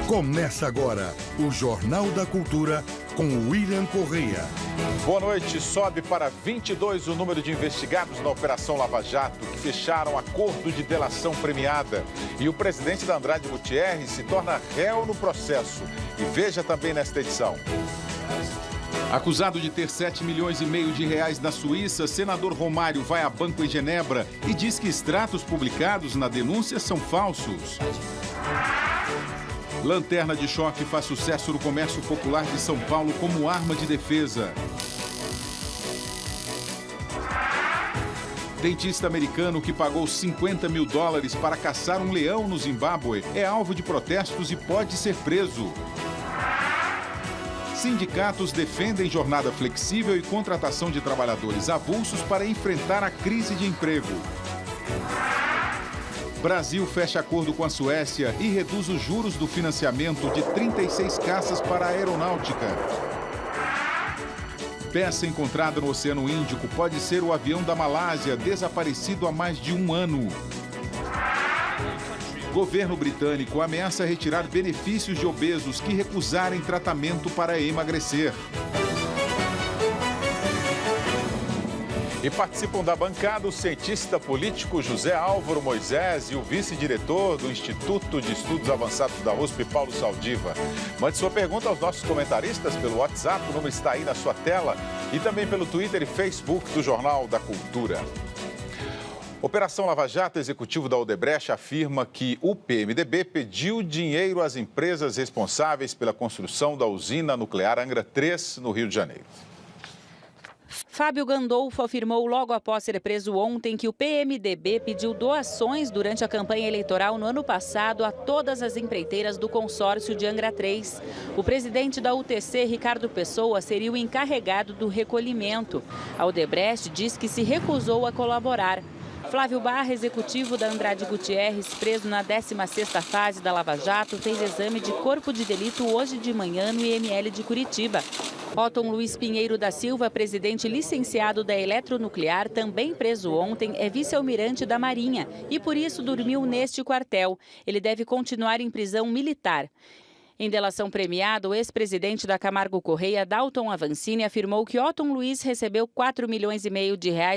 Começa agora o Jornal da Cultura com William Correia. Boa noite. Sobe para 22 o número de investigados na Operação Lava Jato que fecharam acordo de delação premiada. E o presidente da Andrade Gutierrez se torna réu no processo. E veja também nesta edição. Acusado de ter 7,5 milhões de reais na Suíça, senador Romário vai a banco em Genebra e diz que extratos publicados na denúncia são falsos. Lanterna de choque faz sucesso no comércio popular de São Paulo como arma de defesa. Dentista americano que pagou $50 mil para caçar um leão no Zimbábue é alvo de protestos e pode ser preso. Sindicatos defendem jornada flexível e contratação de trabalhadores avulsos para enfrentar a crise de emprego. Brasil fecha acordo com a Suécia e reduz os juros do financiamento de 36 caças para a aeronáutica. Peça encontrada no Oceano Índico pode ser o avião da Malásia, desaparecido há mais de um ano. Governo britânico ameaça retirar benefícios de obesos que recusarem tratamento para emagrecer. E participam da bancada o cientista político José Álvaro Moisés e o vice-diretor do Instituto de Estudos Avançados da USP, Paulo Saldiva. Mande sua pergunta aos nossos comentaristas pelo WhatsApp, o número está aí na sua tela, e também pelo Twitter e Facebook do Jornal da Cultura. Operação Lava Jato, executivo da Odebrecht afirma que o PMDB pediu dinheiro às empresas responsáveis pela construção da usina nuclear Angra 3, no Rio de Janeiro. Fábio Gandolfo afirmou logo após ser preso ontem que o PMDB pediu doações durante a campanha eleitoral no ano passado a todas as empreiteiras do consórcio de Angra 3. O presidente da UTC, Ricardo Pessoa, seria o encarregado do recolhimento. A Odebrecht diz que se recusou a colaborar. Flávio Barra, executivo da Andrade Gutierrez, preso na 16ª fase da Lava Jato, fez exame de corpo de delito hoje de manhã no IML de Curitiba. Otton Luiz Pinheiro da Silva, presidente licenciado da Eletronuclear, também preso ontem, é vice-almirante da Marinha e por isso dormiu neste quartel. Ele deve continuar em prisão militar. Em delação premiada, o ex-presidente da Camargo Correia, Dalton Avancini, afirmou que Otton Luiz recebeu R$4,5 milhões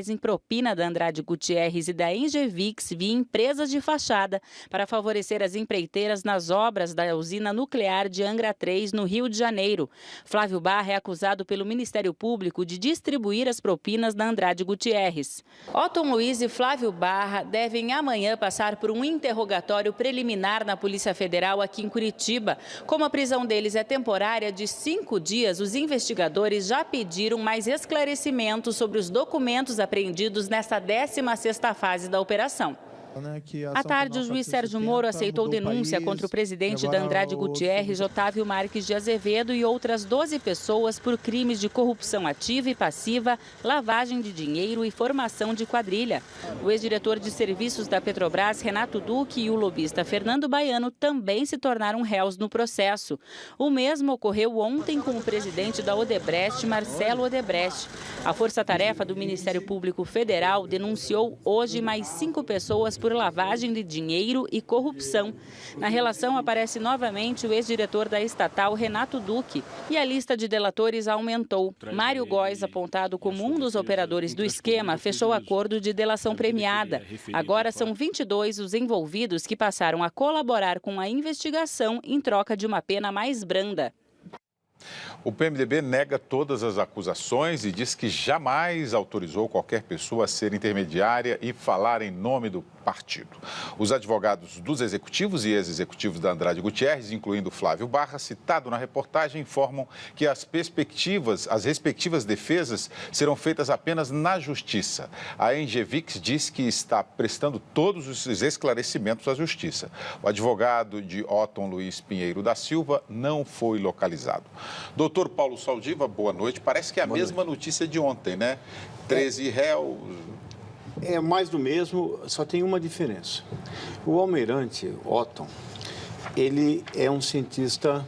em propina da Andrade Gutierrez e da Engevix via empresas de fachada para favorecer as empreiteiras nas obras da usina nuclear de Angra 3, no Rio de Janeiro. Flávio Barra é acusado pelo Ministério Público de distribuir as propinas da Andrade Gutierrez. Otton Luiz e Flávio Barra devem amanhã passar por um interrogatório preliminar na Polícia Federal aqui em Curitiba. Como a prisão deles é temporária de 5 dias, os investigadores já pediram mais esclarecimentos sobre os documentos apreendidos nesta 16ª fase da operação. À tarde, o juiz Sérgio Moro aceitou denúncia contra o presidente da Andrade Gutierrez, Otávio Marques de Azevedo, e outras 12 pessoas por crimes de corrupção ativa e passiva, lavagem de dinheiro e formação de quadrilha. O ex-diretor de serviços da Petrobras, Renato Duque, e o lobista Fernando Baiano também se tornaram réus no processo. O mesmo ocorreu ontem com o presidente da Odebrecht, Marcelo Odebrecht. A força-tarefa do Ministério Público Federal denunciou hoje mais 5 pessoas por lavagem de dinheiro e corrupção. Na relação aparece novamente o ex-diretor da estatal, Renato Duque, e a lista de delatores aumentou. Mário Góes, apontado como um dos operadores do esquema, fechou acordo de delação premiada. Agora são 22 os envolvidos que passaram a colaborar com a investigação em troca de uma pena mais branda. O PMDB nega todas as acusações e diz que jamais autorizou qualquer pessoa a ser intermediária e falar em nome do partido. Os advogados dos executivos e ex-executivos da Andrade Gutierrez, incluindo Flávio Barra, citado na reportagem, informam que as respectivas defesas serão feitas apenas na justiça. A Engevix diz que está prestando todos os esclarecimentos à justiça. O advogado de Otton Luiz Pinheiro da Silva não foi localizado. Doutor Paulo Saldiva, boa noite. Parece que é a mesma notícia de ontem, né? 13 réus. É mais do mesmo, só tem uma diferença. O almirante Otton, ele é um cientista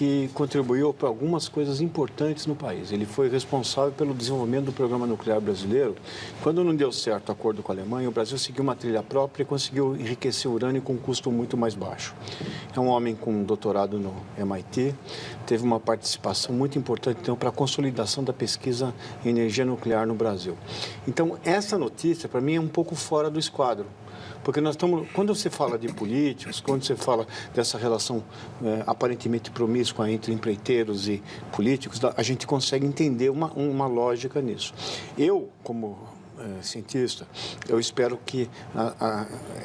que contribuiu para algumas coisas importantes no país. Ele foi responsável pelo desenvolvimento do programa nuclear brasileiro. Quando não deu certo o acordo com a Alemanha, o Brasil seguiu uma trilha própria e conseguiu enriquecer o urânio com um custo muito mais baixo. É um homem com doutorado no MIT, teve uma participação muito importante então, para a consolidação da pesquisa em energia nuclear no Brasil. Então, essa notícia, para mim, é um pouco fora do esquadro. Porque nós estamos, quando você fala de políticos, quando você fala dessa relação aparentemente promíscua entre empreiteiros e políticos, a gente consegue entender uma lógica nisso. Eu, como cientista, eu espero que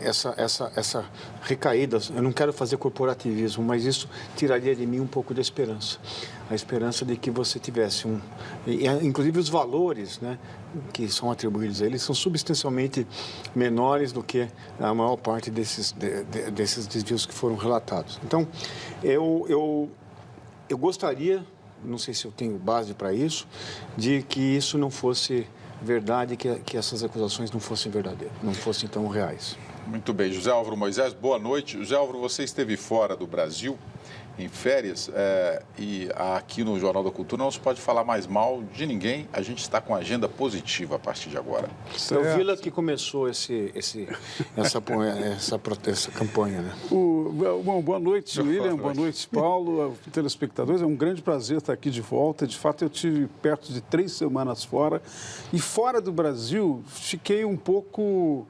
essa recaída, eu não quero fazer corporativismo, mas isso tiraria de mim um pouco de esperança. A esperança de que você tivesse inclusive os valores, né, que são atribuídos a eles são substancialmente menores do que a maior parte desses desvios que foram relatados. Então, eu gostaria, não sei se eu tenho base para isso, de que isso não fosse verdade, que essas acusações não fossem verdadeiras, não fossem tão reais. Muito bem. José Álvaro Moisés, boa noite. José Álvaro, você esteve fora do Brasil em férias e aqui no Jornal da Cultura não se pode falar mais mal de ninguém. A gente está com agenda positiva a partir de agora. É o Vila que começou essa campanha, né? Bom, boa noite, William. Boa noite, Paulo, telespectadores. É um grande prazer estar aqui de volta. De fato, eu tive perto de 3 semanas fora. E fora do Brasil, fiquei um pouco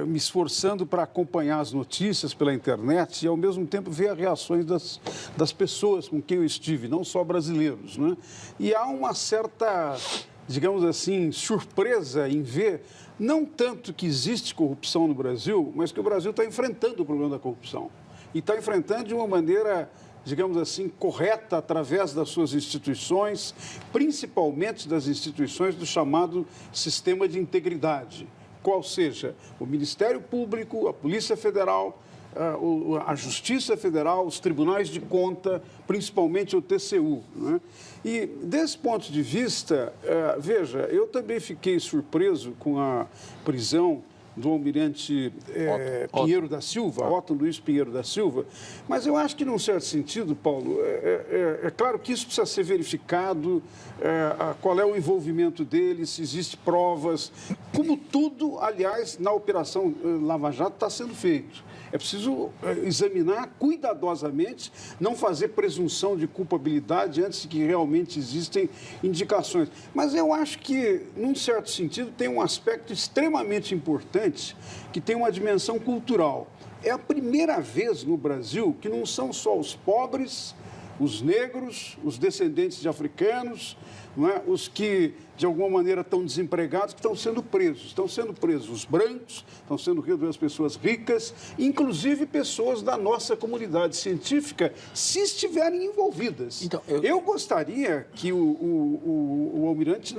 me esforçando para acompanhar as notícias pela internet e, ao mesmo tempo, ver as reações das pessoas com quem eu estive, não só brasileiros, né? E há uma certa, digamos assim, surpresa em ver, não tanto que existe corrupção no Brasil, mas que o Brasil está enfrentando o problema da corrupção. E está enfrentando de uma maneira, digamos assim, correta, através das suas instituições, principalmente das instituições do chamado sistema de integridade. Qual seja o Ministério Público, a Polícia Federal, a Justiça Federal, os tribunais de conta, principalmente o TCU, né? E, desse ponto de vista, veja, eu também fiquei surpreso com a prisão do almirante Pinheiro da Silva, Otton Luiz Pinheiro da Silva, mas eu acho que, num certo sentido, Paulo, é claro que isso precisa ser verificado, qual é o envolvimento dele, se existem provas, como tudo, aliás, na Operação Lava Jato está sendo feito. É preciso examinar cuidadosamente, não fazer presunção de culpabilidade antes de que realmente existem indicações. Mas eu acho que, num certo sentido, tem um aspecto extremamente importante que tem uma dimensão cultural. É a primeira vez no Brasil que não são só os pobres, os negros, os descendentes de africanos, não é? Os que, de alguma maneira, estão desempregados, que estão sendo presos. Estão sendo presos os brancos, estão sendo presos as pessoas ricas, inclusive pessoas da nossa comunidade científica, se estiverem envolvidas. Então, eu gostaria que o almirante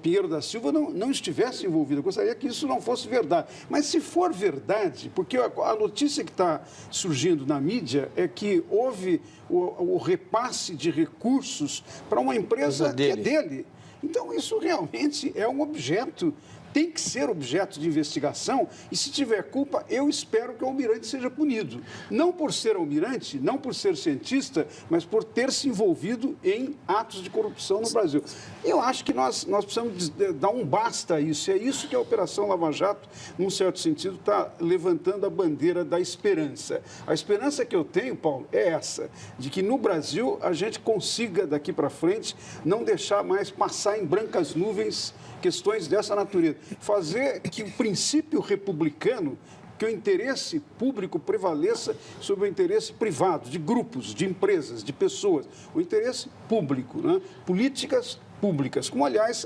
Pinheiro da Silva não estivesse envolvido. Eu gostaria que isso não fosse verdade. Mas, se for verdade, porque a notícia que está surgindo na mídia é que houve o repasse de recursos para uma empresa que é dele. Então, isso realmente é um objeto, tem que ser objeto de investigação e, se tiver culpa, eu espero que o almirante seja punido. Não por ser almirante, não por ser cientista, mas por ter se envolvido em atos de corrupção no Brasil. Eu acho que nós precisamos dar um basta a isso. É isso que a Operação Lava Jato, num certo sentido, está levantando a bandeira da esperança. A esperança que eu tenho, Paulo, é essa, de que no Brasil a gente consiga, daqui para frente, não deixar mais passar em brancas nuvens questões dessa natureza. Fazer que o princípio republicano, que o interesse público prevaleça sobre o interesse privado, de grupos, de empresas, de pessoas. O interesse público, né? Políticas públicas, como, aliás,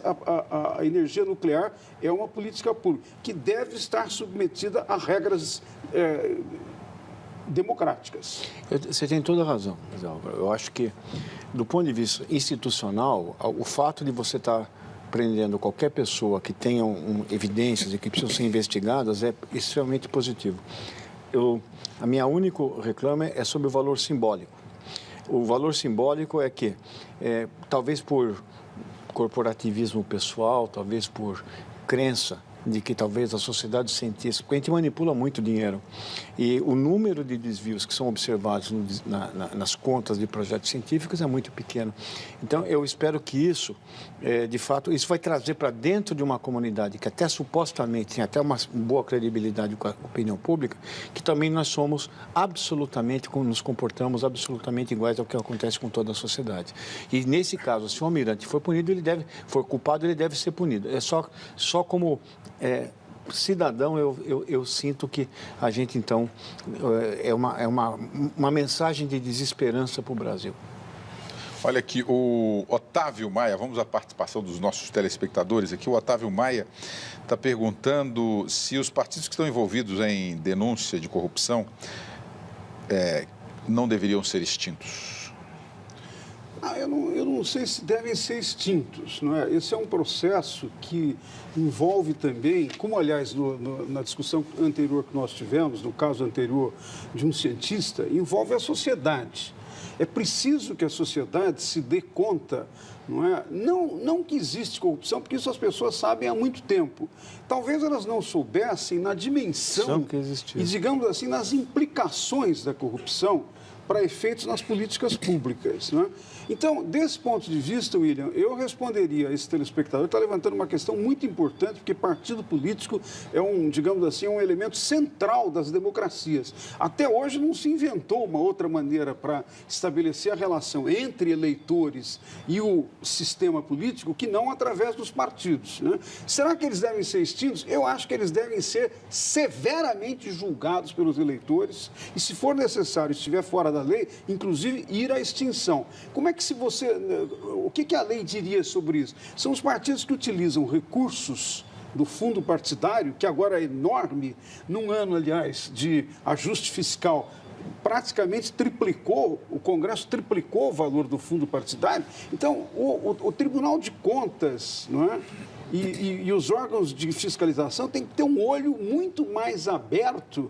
a energia nuclear é uma política pública, que deve estar submetida a regras democráticas. Você tem toda a razão, Álvaro. Eu acho que, do ponto de vista institucional, o fato de você estar prendendo qualquer pessoa que tenha evidências e que precisam ser investigadas é extremamente positivo. A minha único reclamo é sobre o valor simbólico. O valor simbólico é que, talvez por corporativismo pessoal, talvez por crença de que talvez a sociedade sentisse, porque a gente manipula muito dinheiro, e o número de desvios que são observados nas contas de projetos científicos é muito pequeno. Então, eu espero que isso, de fato, isso vai trazer para dentro de uma comunidade que até supostamente tem até uma boa credibilidade com a opinião pública, que também nós somos absolutamente, nos comportamos absolutamente iguais ao que acontece com toda a sociedade. E nesse caso, se o almirante for punido, for culpado, ele deve ser punido. É só como cidadão, eu sinto que a gente, então, é uma mensagem de desesperança para o Brasil. Olha aqui, o Otávio Maia, vamos à participação dos nossos telespectadores aqui. O Otávio Maia está perguntando se os partidos que estão envolvidos em denúncia de corrupção não deveriam ser extintos. Eu não sei se devem ser extintos, não é? Esse é um processo que envolve também, como aliás na discussão anterior que nós tivemos, no caso anterior de um cientista, envolve a sociedade. É preciso que a sociedade se dê conta, não é? Não que existe corrupção, porque isso as pessoas sabem há muito tempo. Talvez elas não soubessem na dimensão que existia. E, digamos assim, nas implicações da corrupção para efeitos nas políticas públicas, não é? Então, desse ponto de vista, William, eu responderia a esse telespectador, está levantando uma questão muito importante, porque partido político é digamos assim, um elemento central das democracias. Até hoje não se inventou uma outra maneira para estabelecer a relação entre eleitores e o sistema político que não através dos partidos, né? Será que eles devem ser extintos? Eu acho que eles devem ser severamente julgados pelos eleitores e, se for necessário, estiver fora da lei, inclusive ir à extinção. Como é que o que a lei diria sobre isso? São os partidos que utilizam recursos do fundo partidário, que agora é enorme, num ano, aliás, de ajuste fiscal, praticamente triplicou, o Congresso triplicou o valor do fundo partidário. Então, o Tribunal de Contas, não é? E os órgãos de fiscalização têm que ter um olho muito mais aberto.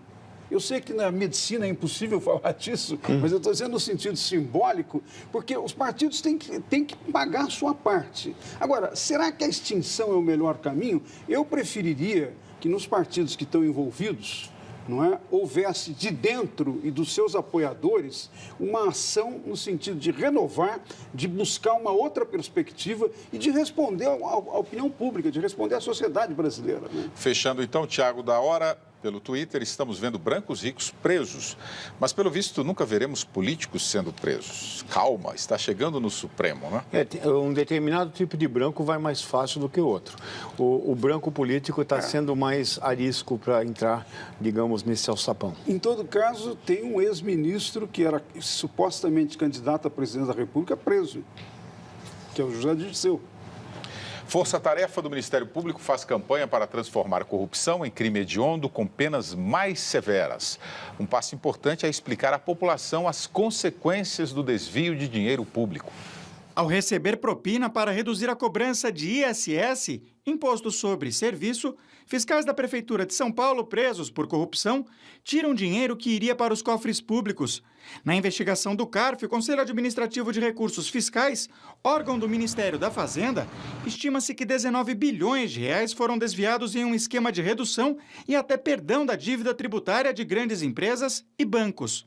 Eu sei que na medicina é impossível falar disso, mas eu estou dizendo no sentido simbólico, porque os partidos têm que pagar a sua parte. Agora, será que a extinção é o melhor caminho? Eu preferiria que nos partidos que estão envolvidos, não é, houvesse de dentro e dos seus apoiadores uma ação no sentido de renovar, de buscar uma outra perspectiva e de responder à opinião pública, de responder à sociedade brasileira, né? Fechando então, Tiago da Hora, pelo Twitter, estamos vendo brancos ricos presos, mas pelo visto nunca veremos políticos sendo presos. Calma, está chegando no Supremo, né? Um determinado tipo de branco vai mais fácil do que o outro. O branco político está sendo mais arisco para entrar, digamos, nesse alçapão. Em todo caso, tem um ex-ministro que era supostamente candidato à presidência da República preso, que é o José Dirceu. Força-tarefa do Ministério Público faz campanha para transformar a corrupção em crime hediondo com penas mais severas. Um passo importante é explicar à população as consequências do desvio de dinheiro público. Ao receber propina para reduzir a cobrança de ISS, Imposto sobre Serviço, fiscais da Prefeitura de São Paulo presos por corrupção tiram dinheiro que iria para os cofres públicos. Na investigação do CARF, o Conselho Administrativo de Recursos Fiscais, órgão do Ministério da Fazenda, estima-se que 19 bilhões de reais foram desviados em um esquema de redução e até perdão da dívida tributária de grandes empresas e bancos.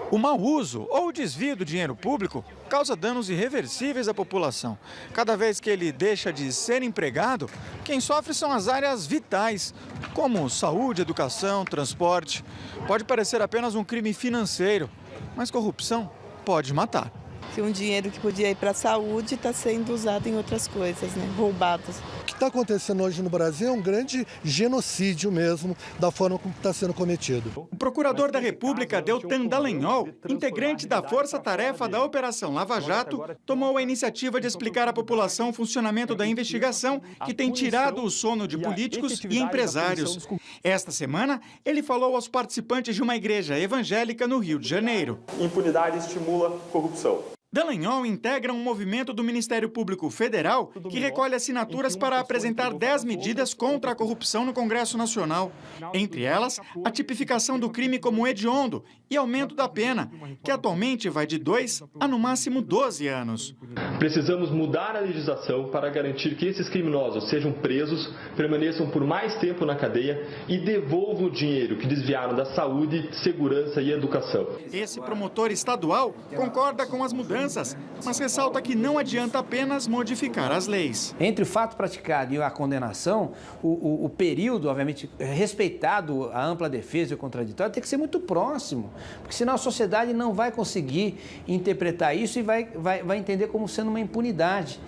O mau uso ou desvio do dinheiro público causa danos irreversíveis à população. Cada vez que ele deixa de ser empregado, quem sofre são as áreas vitais, como saúde, educação, transporte. Pode parecer apenas um crime financeiro, mas corrupção pode matar. Que um dinheiro que podia ir para a saúde está sendo usado em outras coisas, né? Roubados. O que está acontecendo hoje no Brasil é um grande genocídio mesmo, da forma como está sendo cometido. O procurador da República, Deltan Dallagnol, integrante da Força-Tarefa da Operação Lava Jato, tomou a iniciativa de explicar à população o funcionamento da investigação que tem tirado o sono de políticos e empresários. Esta semana, ele falou aos participantes de uma igreja evangélica no Rio de Janeiro. Impunidade estimula corrupção. Dallagnol integra um movimento do Ministério Público Federal que recolhe assinaturas para apresentar 10 medidas contra a corrupção no Congresso Nacional. Entre elas, a tipificação do crime como hediondo e aumento da pena, que atualmente vai de 2 a no máximo 12 anos. Precisamos mudar a legislação para garantir que esses criminosos sejam presos, permaneçam por mais tempo na cadeia e devolvam o dinheiro que desviaram da saúde, segurança e educação. Esse promotor estadual concorda com as mudanças, mas ressalta que não adianta apenas modificar as leis. Entre o fato praticado e a condenação, o período, obviamente, respeitado a ampla defesa e o contraditório, tem que ser muito próximo, porque senão a sociedade não vai conseguir interpretar isso e vai entender como sendo uma impunidade.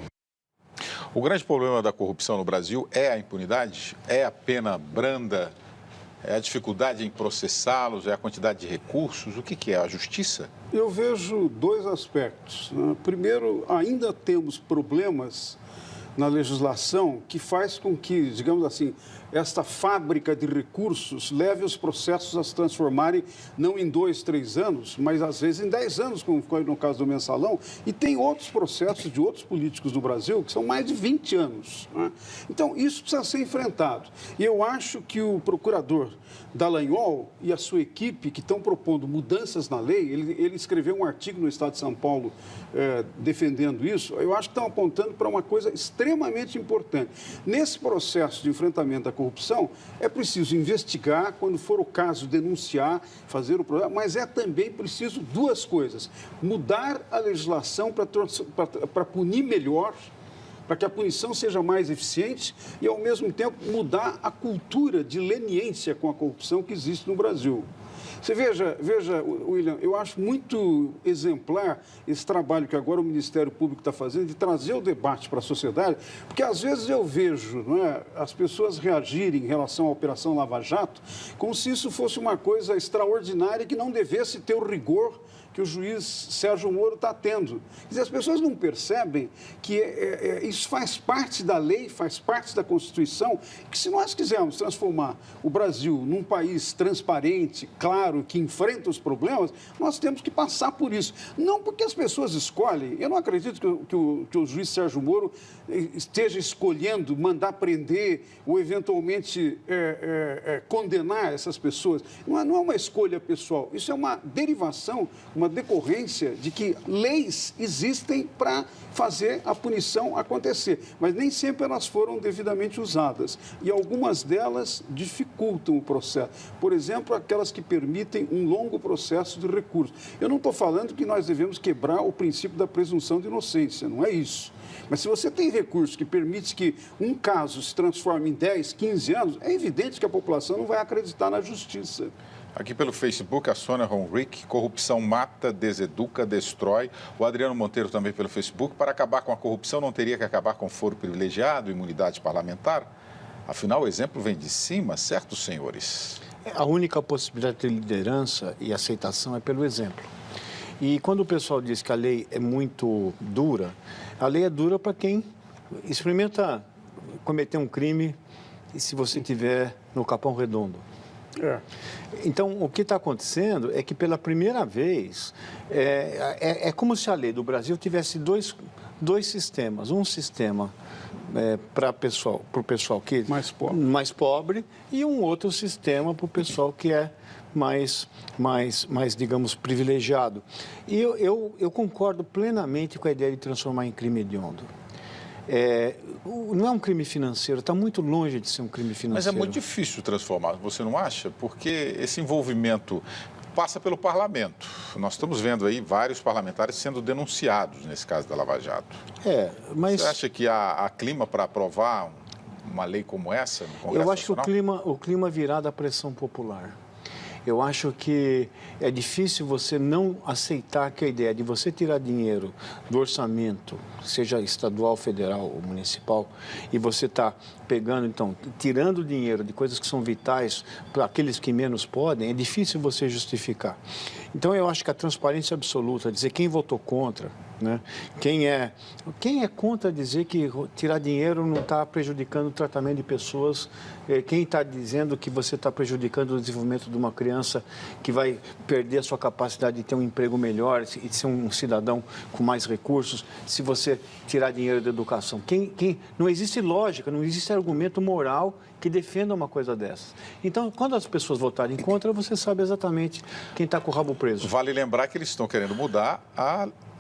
O grande problema da corrupção no Brasil é a impunidade? É a pena branda? É a dificuldade em processá-los? É a quantidade de recursos? O que é? A justiça? Eu vejo dois aspectos. Primeiro, ainda temos problemas na legislação que faz com que, digamos assim, esta fábrica de recursos leve os processos a se transformarem não em 2, 3 anos, mas às vezes em 10 anos, como foi no caso do Mensalão, e tem outros processos de outros políticos no Brasil que são mais de 20 anos. Né? Então, isso precisa ser enfrentado. E eu acho que o procurador Dallagnol e a sua equipe, que estão propondo mudanças na lei, ele escreveu um artigo no Estado de São Paulo defendendo isso, eu acho que estão apontando para uma coisa extremamente importante. Nesse processo de enfrentamento da corrupção, é preciso investigar, quando for o caso, denunciar, fazer o programa, mas é também preciso duas coisas: mudar a legislação para punir melhor, para que a punição seja mais eficiente e, ao mesmo tempo, mudar a cultura de leniência com a corrupção que existe no Brasil. Você veja, William, eu acho muito exemplar esse trabalho que agora o Ministério Público está fazendo de trazer o debate para a sociedade, porque às vezes eu vejo, não é, as pessoas reagirem em relação à Operação Lava Jato como se isso fosse uma coisa extraordinária que não devesse ter o rigor que o juiz Sérgio Moro está tendo. Quer dizer, as pessoas não percebem que isso faz parte da lei, faz parte da Constituição, que se nós quisermos transformar o Brasil num país transparente, claro, que enfrenta os problemas, nós temos que passar por isso. Não porque as pessoas escolhem. Eu não acredito que o juiz Sérgio Moro esteja escolhendo mandar prender ou eventualmente condenar essas pessoas. Não é uma escolha pessoal. Isso é uma derivação, uma decorrência de que leis existem para fazer a punição acontecer, mas nem sempre elas foram devidamente usadas e algumas delas dificultam o processo. Por exemplo, aquelas que permitem um longo processo de recurso. Eu não estou falando que nós devemos quebrar o princípio da presunção de inocência, não é isso. Mas se você tem recurso que permite que um caso se transforme em 10, 15 anos, é evidente que a população não vai acreditar na justiça. Aqui pelo Facebook, a Sônia Ronrick, corrupção mata, deseduca, destrói. O Adriano Monteiro também pelo Facebook, para acabar com a corrupção não teria que acabar com foro privilegiado, imunidade parlamentar? Afinal, o exemplo vem de cima, certo, senhores? A única possibilidade de liderança e aceitação é pelo exemplo. E quando o pessoal diz que a lei é muito dura, a lei é dura para quem experimenta cometer um crime e se você estiver no Capão Redondo. Então, o que está acontecendo é que, pela primeira vez, é como se a lei do Brasil tivesse dois sistemas. Um sistema para o pessoal que é mais pobre e um outro sistema para o pessoal que é mais, digamos, privilegiado. E eu concordo plenamente com a ideia de transformar em crime hediondo. Não é um crime financeiro, está muito longe de ser um crime financeiro. Mas é muito difícil transformar, você não acha? Porque esse envolvimento passa pelo parlamento. Nós estamos vendo aí vários parlamentares sendo denunciados nesse caso da Lava Jato. Mas... Você acha que há clima para aprovar uma lei como essa no Congresso Eu acho Nacional? que o clima virá da pressão popular. Eu acho que é difícil você não aceitar que a ideia de você tirar dinheiro do orçamento, seja estadual, federal ou municipal, e você está pegando, então, tirando dinheiro de coisas que são vitais para aqueles que menos podem, é difícil você justificar. Então, eu acho que a transparência absoluta, dizer quem votou contra, né? Quem é contra dizer que tirar dinheiro não está prejudicando o tratamento de pessoas, quem está dizendo que você está prejudicando o desenvolvimento de uma criança que vai perder a sua capacidade de ter um emprego melhor e de ser um cidadão com mais recursos, se você tirar dinheiro da educação. Não existe lógica, não existe argumento moral que defenda uma coisa dessas. Então, quando as pessoas votarem contra, você sabe exatamente quem está com o rabo preso. Vale lembrar que eles estão querendo mudar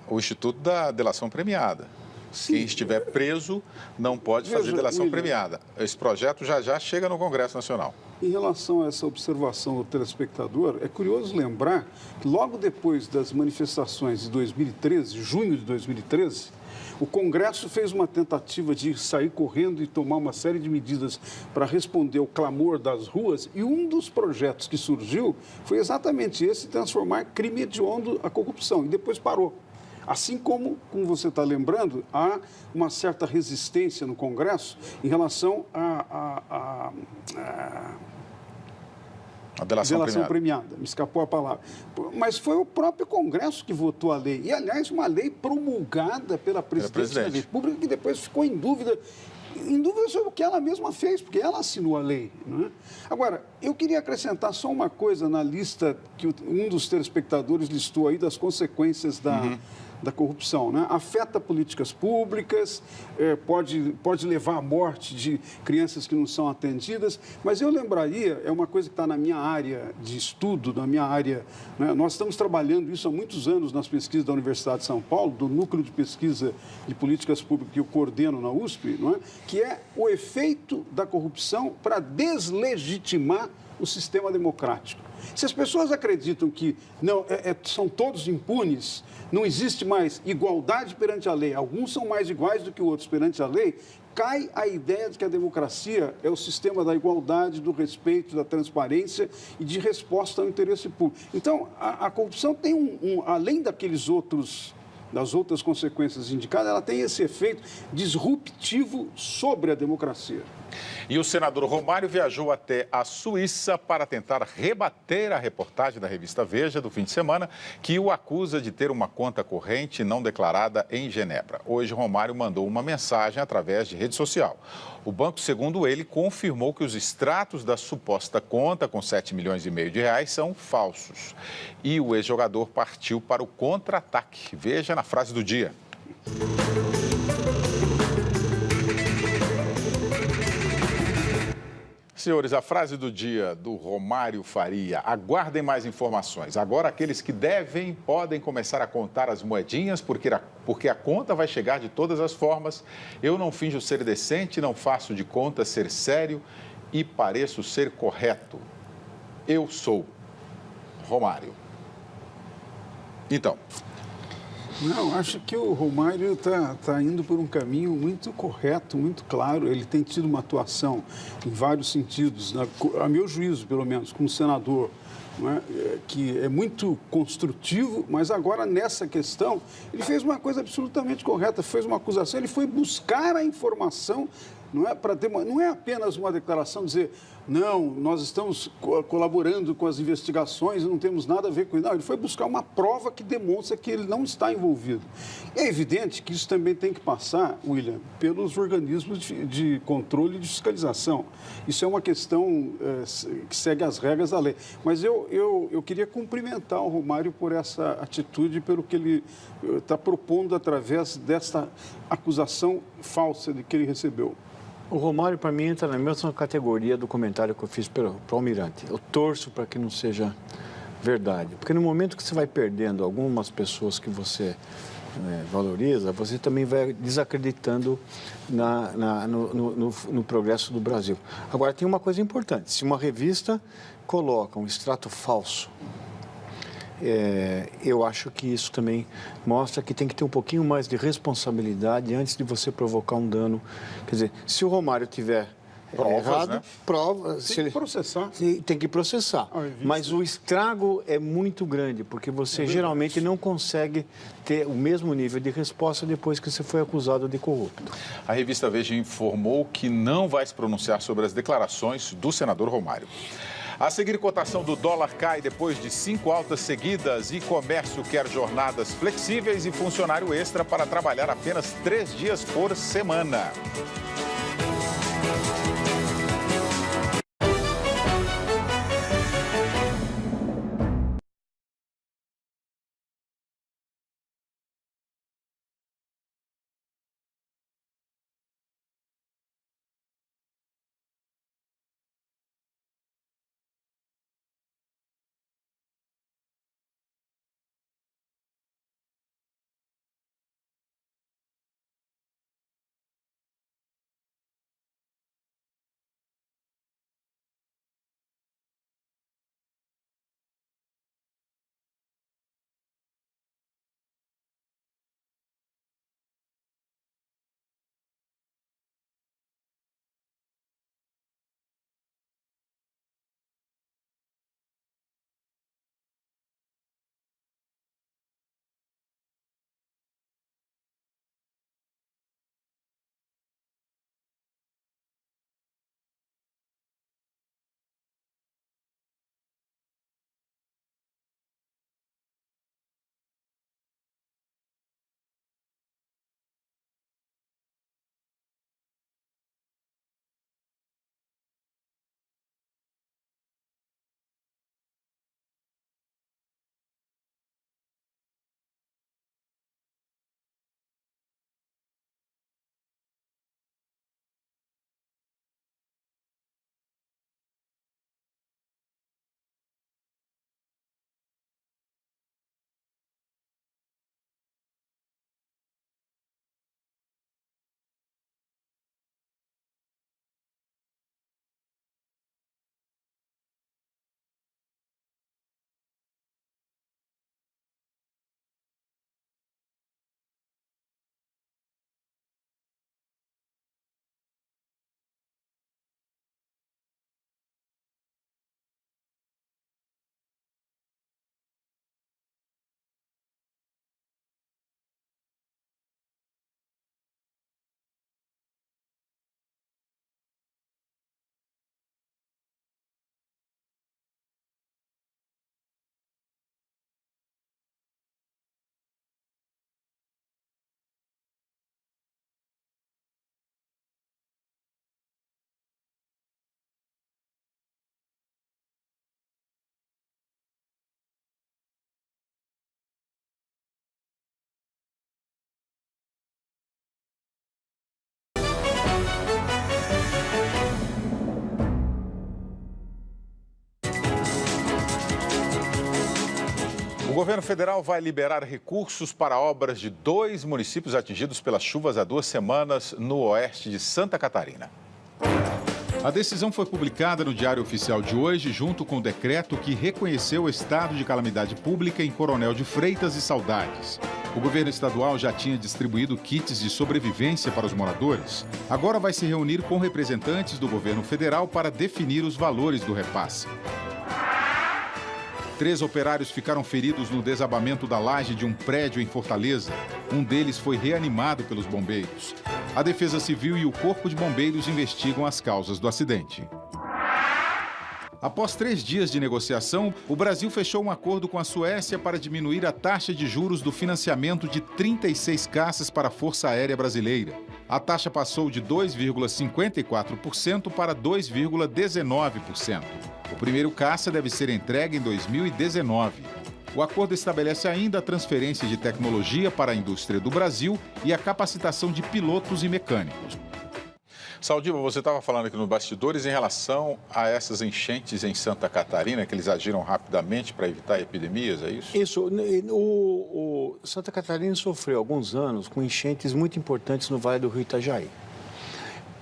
o Instituto da Delação Premiada. Sim. Quem estiver preso não pode fazer delação premiada. Esse projeto já chega no Congresso Nacional. Em relação a essa observação do telespectador, é curioso lembrar que logo depois das manifestações de 2013, junho de 2013, o Congresso fez uma tentativa de sair correndo e tomar uma série de medidas para responder ao clamor das ruas, e um dos projetos que surgiu foi exatamente esse, transformar crime hediondo a corrupção, e depois parou. Assim como você está lembrando, há uma certa resistência no Congresso em relação à delação premiada. Me escapou a palavra. Mas foi o próprio Congresso que votou a lei. E, aliás, uma lei promulgada pela Presidência da República, que depois ficou em dúvida sobre o que ela mesma fez, porque ela assinou a lei. Não é? Agora, eu queria acrescentar só uma coisa na lista que um dos telespectadores listou aí das consequências da corrupção, né? Afeta políticas públicas, pode levar à morte de crianças que não são atendidas, mas eu lembraria, é uma coisa que está na minha área de estudo, na minha área, né? Nós estamos trabalhando isso há muitos anos nas pesquisas da Universidade de São Paulo, do Núcleo de Pesquisa de Políticas Públicas que eu coordeno na USP, não é? Que é o efeito da corrupção para deslegitimar o sistema democrático. Se as pessoas acreditam que são todos impunes, não existe mais igualdade perante a lei, alguns são mais iguais do que outros perante a lei, cai a ideia de que a democracia é o sistema da igualdade, do respeito, da transparência e de resposta ao interesse público. Então, a corrupção tem além das outras consequências indicadas, ela tem esse efeito disruptivo sobre a democracia. E o senador Romário viajou até a Suíça para tentar rebater a reportagem da revista Veja do fim de semana, que o acusa de ter uma conta corrente não declarada em Genebra. Hoje, Romário mandou uma mensagem através de rede social. O banco, segundo ele, confirmou que os extratos da suposta conta com 7,5 milhões de reais são falsos. E o ex-jogador partiu para o contra-ataque. Veja na frase do dia. Senhores, a frase do dia do Romário Faria. Aguardem mais informações. Agora, aqueles que podem começar a contar as moedinhas, porque a conta vai chegar de todas as formas. Eu não finjo ser decente, não faço de conta ser sério e pareço ser correto. Eu sou Romário. Então... Não, acho que o Romário está indo por um caminho muito correto, muito claro. Ele tem tido uma atuação em vários sentidos, a meu juízo, pelo menos, como senador, não é? Que é muito construtivo, mas agora, nessa questão, ele fez uma coisa absolutamente correta, fez uma acusação, ele foi buscar a informação, não é apenas uma declaração dizer, não, nós estamos colaborando com as investigações e não temos nada a ver com isso. Não, ele foi buscar uma prova que demonstra que ele não está envolvido. É evidente que isso também tem que passar, William, pelos organismos de controle e de fiscalização. Isso é uma questão que segue as regras da lei. Mas eu queria cumprimentar o Romário por essa atitude, pelo que ele está propondo através dessa acusação falsa de que ele recebeu. O Romário, para mim, entra na mesma categoria do comentário que eu fiz para o Almirante. Eu torço para que não seja verdade. Porque no momento que você vai perdendo algumas pessoas que você valoriza, você também vai desacreditando no progresso do Brasil. Agora, tem uma coisa importante. Se uma revista coloca um extrato falso, eu acho que isso também mostra que tem que ter um pouquinho mais de responsabilidade antes de você provocar um dano. Quer dizer, se o Romário tiver errado, né? Tem que processar. Tem que processar. Mas o estrago é muito grande, porque você geralmente não consegue ter o mesmo nível de resposta depois que você foi acusado de corrupto. A revista Veja informou que não vai se pronunciar sobre as declarações do senador Romário. A seguir, cotação do dólar cai depois de 5 altas seguidas e comércio quer jornadas flexíveis e funcionário extra para trabalhar apenas 3 dias por semana. O governo federal vai liberar recursos para obras de 2 municípios atingidos pelas chuvas há 2 semanas no oeste de Santa Catarina. A decisão foi publicada no Diário Oficial de hoje, junto com o decreto que reconheceu o estado de calamidade pública em Coronel de Freitas e Saudades. O governo estadual já tinha distribuído kits de sobrevivência para os moradores. Agora vai se reunir com representantes do governo federal para definir os valores do repasse. 3 operários ficaram feridos no desabamento da laje de um prédio em Fortaleza. Um deles foi reanimado pelos bombeiros. A Defesa Civil e o Corpo de Bombeiros investigam as causas do acidente. Após 3 dias de negociação, o Brasil fechou um acordo com a Suécia para diminuir a taxa de juros do financiamento de 36 caças para a Força Aérea Brasileira. A taxa passou de 2,54% para 2,19%. O primeiro caça deve ser entregue em 2019. O acordo estabelece ainda a transferência de tecnologia para a indústria do Brasil e a capacitação de pilotos e mecânicos. Saldiva, você estava falando aqui nos bastidores em relação a essas enchentes em Santa Catarina, que eles agiram rapidamente para evitar epidemias, é isso? Isso. O Santa Catarina sofreu alguns anos com enchentes muito importantes no Vale do Rio Itajaí.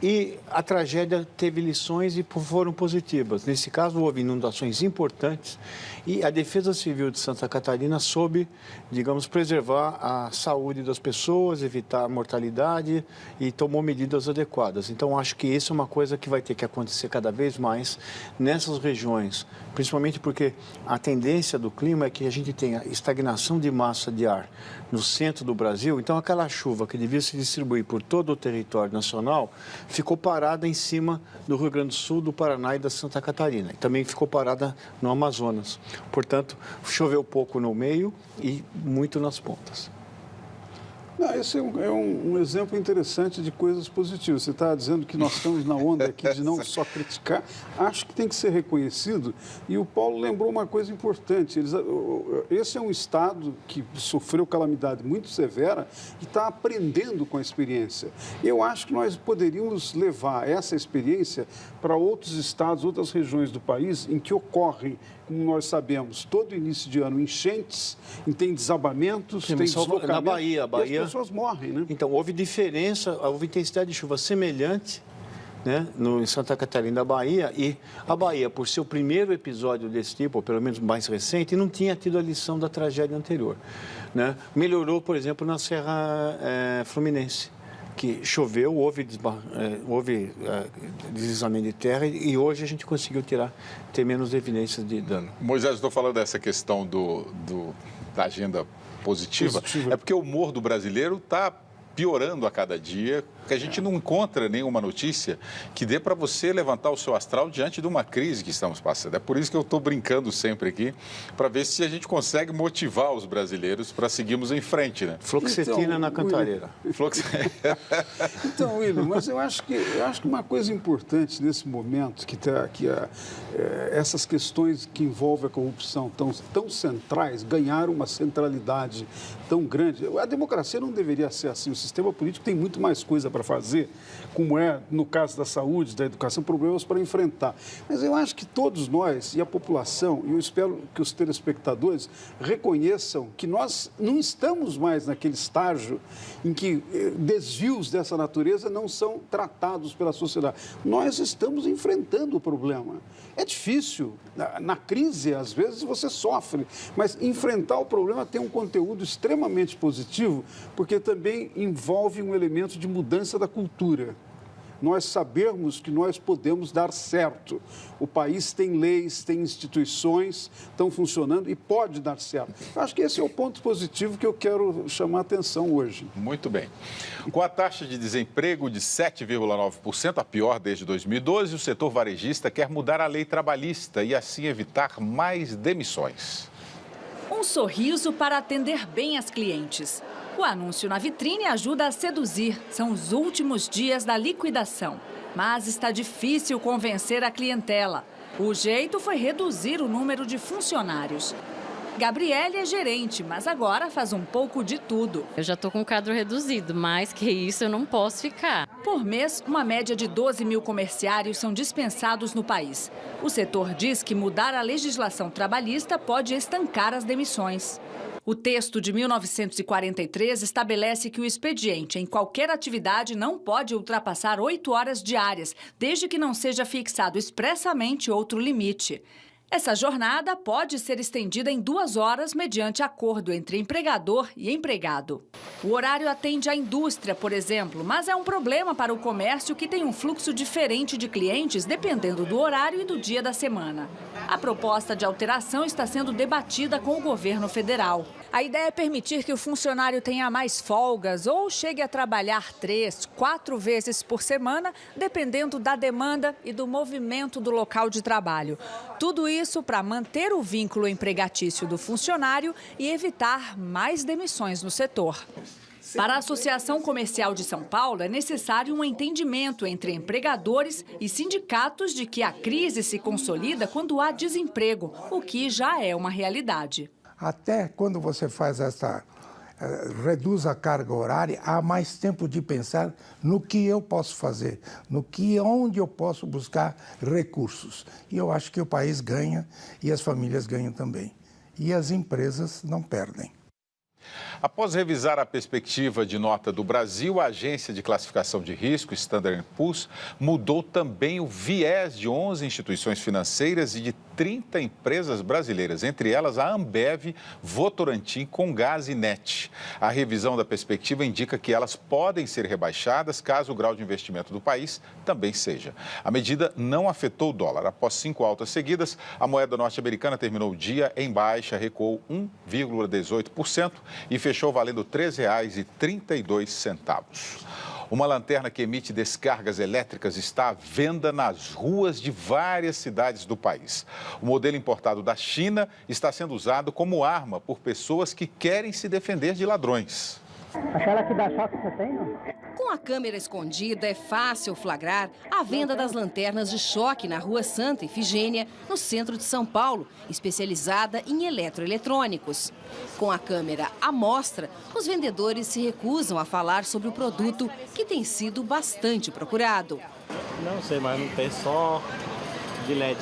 E a tragédia teve lições e foram positivas. Nesse caso, houve inundações importantes e a Defesa Civil de Santa Catarina soube, digamos, preservar a saúde das pessoas, evitar a mortalidade e tomou medidas adequadas. Então, acho que isso é uma coisa que vai ter que acontecer cada vez mais nessas regiões, principalmente porque a tendência do clima é que a gente tenha estagnação de massa de ar no centro do Brasil. Então, aquela chuva que devia se distribuir por todo o território nacional ficou parada em cima do Rio Grande do Sul, do Paraná e da Santa Catarina. E também ficou parada no Amazonas. Portanto, choveu pouco no meio e muito nas pontas. Não, esse é um exemplo interessante de coisas positivas. Você está dizendo que nós estamos na onda aqui de não só criticar, acho que tem que ser reconhecido. E o Paulo lembrou uma coisa importante. Esse é um estado que sofreu calamidade muito severa e está aprendendo com a experiência. Eu acho que nós poderíamos levar essa experiência para outros estados, outras regiões do país em que ocorrem, como nós sabemos, todo início de ano, enchentes, tem desabamentos, tem deslocamentos. Na Bahia, e as pessoas morrem, né? Então, houve diferença, houve intensidade de chuva semelhante, né, em Santa Catarina da Bahia, e a Bahia, por ser o primeiro episódio desse tipo, ou pelo menos mais recente, não tinha tido a lição da tragédia anterior, né? Melhorou, por exemplo, na Serra Fluminense, que choveu, houve deslizamento de terra e hoje a gente conseguiu ter menos evidências de dano. Moisés, estou falando dessa questão da agenda positiva. É porque o humor do brasileiro está piorando a cada dia, porque a gente não encontra nenhuma notícia que dê para você levantar o seu astral diante de uma crise que estamos passando. É por isso que eu estou brincando sempre aqui, para ver se a gente consegue motivar os brasileiros para seguirmos em frente, né? Fluoxetina então, na cantareira. Então, William, mas eu acho que uma coisa importante nesse momento, essas questões que envolvem a corrupção tão centrais, ganharam uma centralidade tão grande. A democracia não deveria ser assim. O sistema político tem muito mais coisa para fazer, como é no caso da saúde, da educação, problemas para enfrentar. Mas eu acho que todos nós e a população, e eu espero que os telespectadores reconheçam que nós não estamos mais naquele estágio em que desvios dessa natureza não são tratados pela sociedade. Nós estamos enfrentando o problema. É difícil. Na crise, às vezes, você sofre, mas enfrentar o problema tem um conteúdo extremamente positivo, porque também envolve um elemento de mudança da cultura. Nós sabermos que nós podemos dar certo. O país tem leis, tem instituições, estão funcionando e pode dar certo. Eu acho que esse é o ponto positivo que eu quero chamar a atenção hoje. Muito bem. Com a taxa de desemprego de 7,9%, a pior desde 2012, o setor varejista quer mudar a lei trabalhista e assim evitar mais demissões. Um sorriso para atender bem as clientes. O anúncio na vitrine ajuda a seduzir. São os últimos dias da liquidação. Mas está difícil convencer a clientela. O jeito foi reduzir o número de funcionários. Gabriele é gerente, mas agora faz um pouco de tudo. Eu já estou com o quadro reduzido, mais que isso eu não posso ficar. Por mês, uma média de 12 mil comerciários são dispensados no país. O setor diz que mudar a legislação trabalhista pode estancar as demissões. O texto de 1943 estabelece que o expediente em qualquer atividade não pode ultrapassar 8 horas diárias, desde que não seja fixado expressamente outro limite. Essa jornada pode ser estendida em 2 horas mediante acordo entre empregador e empregado. O horário atende à indústria, por exemplo, mas é um problema para o comércio que tem um fluxo diferente de clientes dependendo do horário e do dia da semana. A proposta de alteração está sendo debatida com o governo federal. A ideia é permitir que o funcionário tenha mais folgas ou chegue a trabalhar 3, 4 vezes por semana, dependendo da demanda e do movimento do local de trabalho. Tudo isso para manter o vínculo empregatício do funcionário e evitar mais demissões no setor. Para a Associação Comercial de São Paulo, é necessário um entendimento entre empregadores e sindicatos de que a crise se consolida quando há desemprego, o que já é uma realidade. Até quando você faz reduz a carga horária, há mais tempo de pensar no que eu posso fazer, onde eu posso buscar recursos. E eu acho que o país ganha e as famílias ganham também. E as empresas não perdem. Após revisar a perspectiva de nota do Brasil, a agência de classificação de risco, Standard & Poor's, mudou também o viés de 11 instituições financeiras e de 30 empresas brasileiras, entre elas a Ambev, Votorantim, Comgás e NET. A revisão da perspectiva indica que elas podem ser rebaixadas caso o grau de investimento do país também seja. A medida não afetou o dólar. Após 5 altas seguidas, a moeda norte-americana terminou o dia em baixa, recuou 1,18% e fechou valendo R$ 3,32. Uma lanterna que emite descargas elétricas está à venda nas ruas de várias cidades do país. O modelo importado da China está sendo usado como arma por pessoas que querem se defender de ladrões. Aquela que dá choque você tem, não? Com a câmera escondida, é fácil flagrar a venda das lanternas de choque na Rua Santa Efigênia, no centro de São Paulo, especializada em eletroeletrônicos. Com a câmera à mostra, os vendedores se recusam a falar sobre o produto, que tem sido bastante procurado. Não sei, mas não tem, só de LED.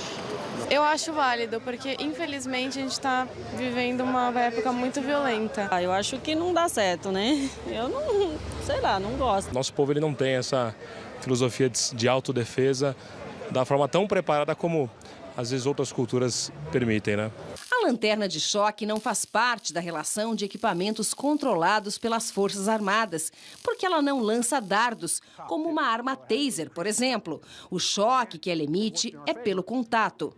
Eu acho válido, porque infelizmente a gente está vivendo uma época muito violenta. Eu acho que não dá certo, né? Eu não, sei lá, não gosto. Nosso povo ele não tem essa filosofia de autodefesa da forma tão preparada como às vezes outras culturas permitem, né? A lanterna de choque não faz parte da relação de equipamentos controlados pelas Forças Armadas, porque ela não lança dardos, como uma arma taser, por exemplo. O choque que ela emite é pelo contato.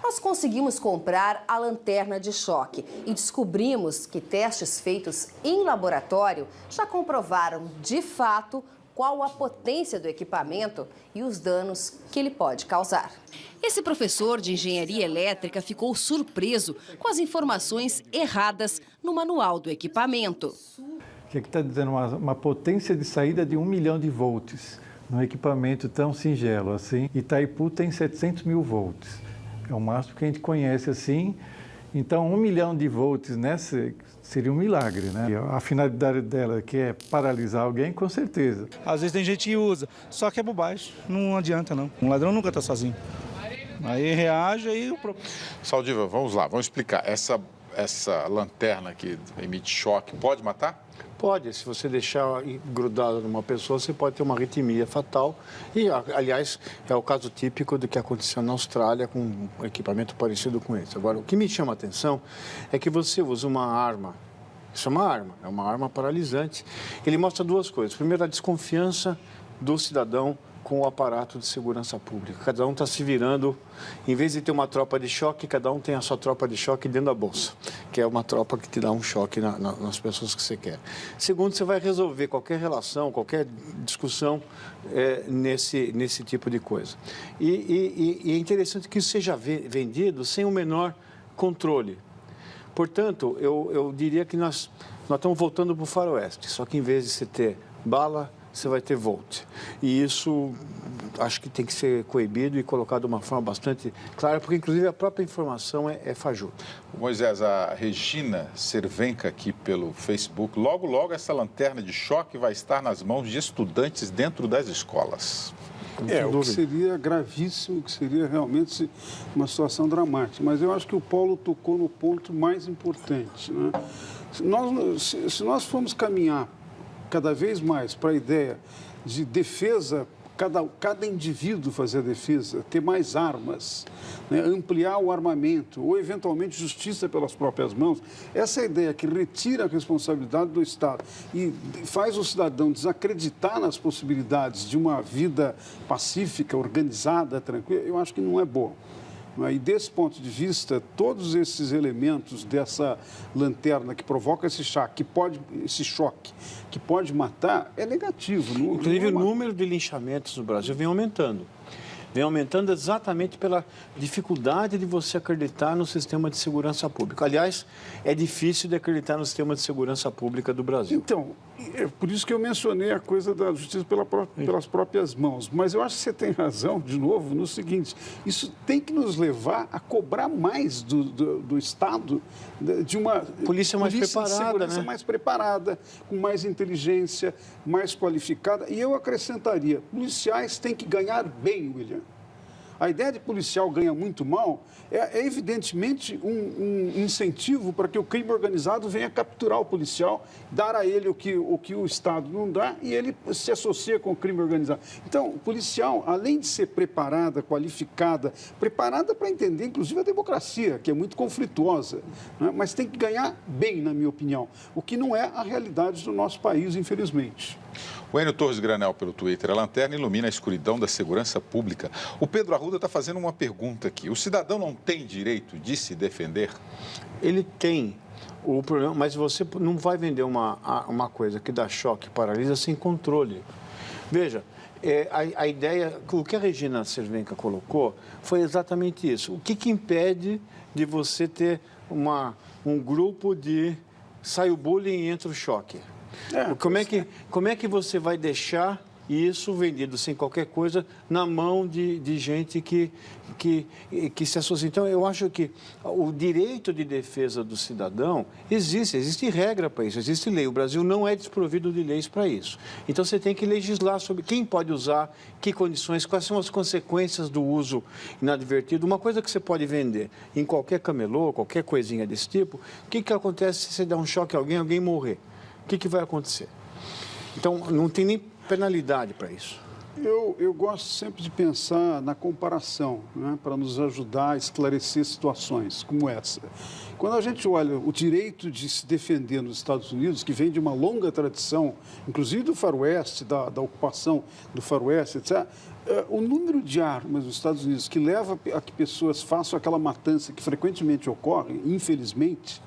Nós conseguimos comprar a lanterna de choque e descobrimos que testes feitos em laboratório já comprovaram, de fato, qual a potência do equipamento e os danos que ele pode causar. Esse professor de engenharia elétrica ficou surpreso com as informações erradas no manual do equipamento. Que aqui está dizendo uma potência de saída de 1 milhão de volts, num equipamento tão singelo assim. Itaipu tem 700 mil volts. É o máximo que a gente conhece assim. Então, 1 milhão de volts nessa seria um milagre, né? A finalidade dela, que é paralisar alguém, com certeza. Às vezes tem gente que usa, só que é bobagem, não adianta não. Um ladrão nunca está sozinho. Aí reage e... Saldiva, vamos lá, vamos explicar. Essa lanterna que emite choque, pode matar? Pode, se você deixar grudada numa pessoa, você pode ter uma arritmia fatal. E, aliás, é o caso típico do que aconteceu na Austrália com um equipamento parecido com esse. Agora, o que me chama a atenção é que você usa uma arma. Isso é uma arma paralisante. Ele mostra duas coisas. Primeiro, a desconfiança do cidadão com o aparato de segurança pública. Cada um está se virando, em vez de ter uma tropa de choque, cada um tem a sua tropa de choque dentro da bolsa, que é uma tropa que te dá um choque nas pessoas que você quer. Segundo, você vai resolver qualquer relação, qualquer discussão nesse tipo de coisa. E é interessante que isso seja vendido sem o menor controle. Portanto, eu diria que nós estamos voltando para o faroeste, só que em vez de você ter bala, você vai ter volt. E isso acho que tem que ser coibido e colocado de uma forma bastante clara, porque inclusive a própria informação é fajuta. Moisés, a Regina Cervenca aqui pelo Facebook, logo essa lanterna de choque vai estar nas mãos de estudantes dentro das escolas. O que seria gravíssimo, que seria realmente uma situação dramática. Mas eu acho que o Paulo tocou no ponto mais importante, né? Se nós formos caminhar cada vez mais para a ideia de defesa, cada indivíduo fazer a defesa, ter mais armas, né, ampliar o armamento ou, eventualmente, justiça pelas próprias mãos, essa ideia que retira a responsabilidade do Estado e faz o cidadão desacreditar nas possibilidades de uma vida pacífica, organizada, tranquila, eu acho que não é boa. E desse ponto de vista, todos esses elementos dessa lanterna que provoca esse choque, que pode matar, é negativo. Inclusive, o número de linchamentos no Brasil vem aumentando. Vem aumentando exatamente pela dificuldade de você acreditar no sistema de segurança pública. Aliás, é difícil de acreditar no sistema de segurança pública do Brasil. Então, é por isso que eu mencionei a coisa da justiça pelas próprias mãos. Mas eu acho que você tem razão, de novo, no seguinte: isso tem que nos levar a cobrar mais do Estado de uma polícia mais preparada, segurança, né? mais preparada, com mais inteligência, mais qualificada. E eu acrescentaria, policiais têm que ganhar bem, William. A ideia de policial ganha muito mal é evidentemente um incentivo para que o crime organizado venha capturar o policial, dar a ele o que o Estado não dá e ele se associa com o crime organizado. Então, o policial, além de ser preparada, qualificada, preparada para entender, inclusive, a democracia, que é muito conflituosa, né? Mas tem que ganhar bem, na minha opinião, o que não é a realidade do nosso país, infelizmente. O Enio Torres Granel pelo Twitter: a lanterna ilumina a escuridão da segurança pública. O Pedro Arruda Arruda está fazendo uma pergunta aqui. O cidadão não tem direito de se defender? Ele tem. O problema, mas você não vai vender uma coisa que dá choque, paralisa, sem controle. Veja, a ideia, o que a Regina Cervenka colocou foi exatamente isso. O que impede de você ter um grupo de sai o bullying e entra o choque? Como é que você vai deixar isso vendido sem qualquer coisa na mão de gente que se associa? Então, eu acho que o direito de defesa do cidadão existe regra para isso, existe lei. O Brasil não é desprovido de leis para isso. Então, você tem que legislar sobre quem pode usar, que condições, quais são as consequências do uso inadvertido. Uma coisa que você pode vender em qualquer camelô, qualquer coisinha desse tipo, o que acontece se você der um choque a alguém morrer? O que vai acontecer? Então, não tem nem penalidade para isso. Eu gosto sempre de pensar na comparação, né, para nos ajudar a esclarecer situações como essa. Quando a gente olha o direito de se defender nos Estados Unidos, que vem de uma longa tradição, inclusive do faroeste, da ocupação do faroeste, etc., o número de armas nos Estados Unidos que leva a que pessoas façam aquela matança que frequentemente ocorre, infelizmente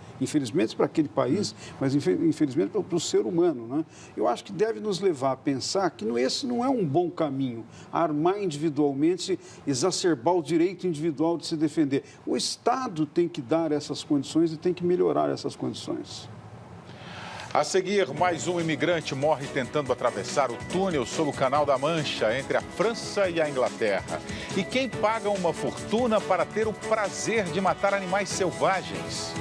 para aquele país, mas infelizmente para o ser humano, né? Eu acho que deve nos levar a pensar que esse não é um bom caminho, armar individualmente, exacerbar o direito individual de se defender. O Estado tem que dar essas condições e tem que melhorar essas condições. A seguir, mais um imigrante morre tentando atravessar o túnel sob o Canal da Mancha, entre a França e a Inglaterra. E quem paga uma fortuna para ter o prazer de matar animais selvagens?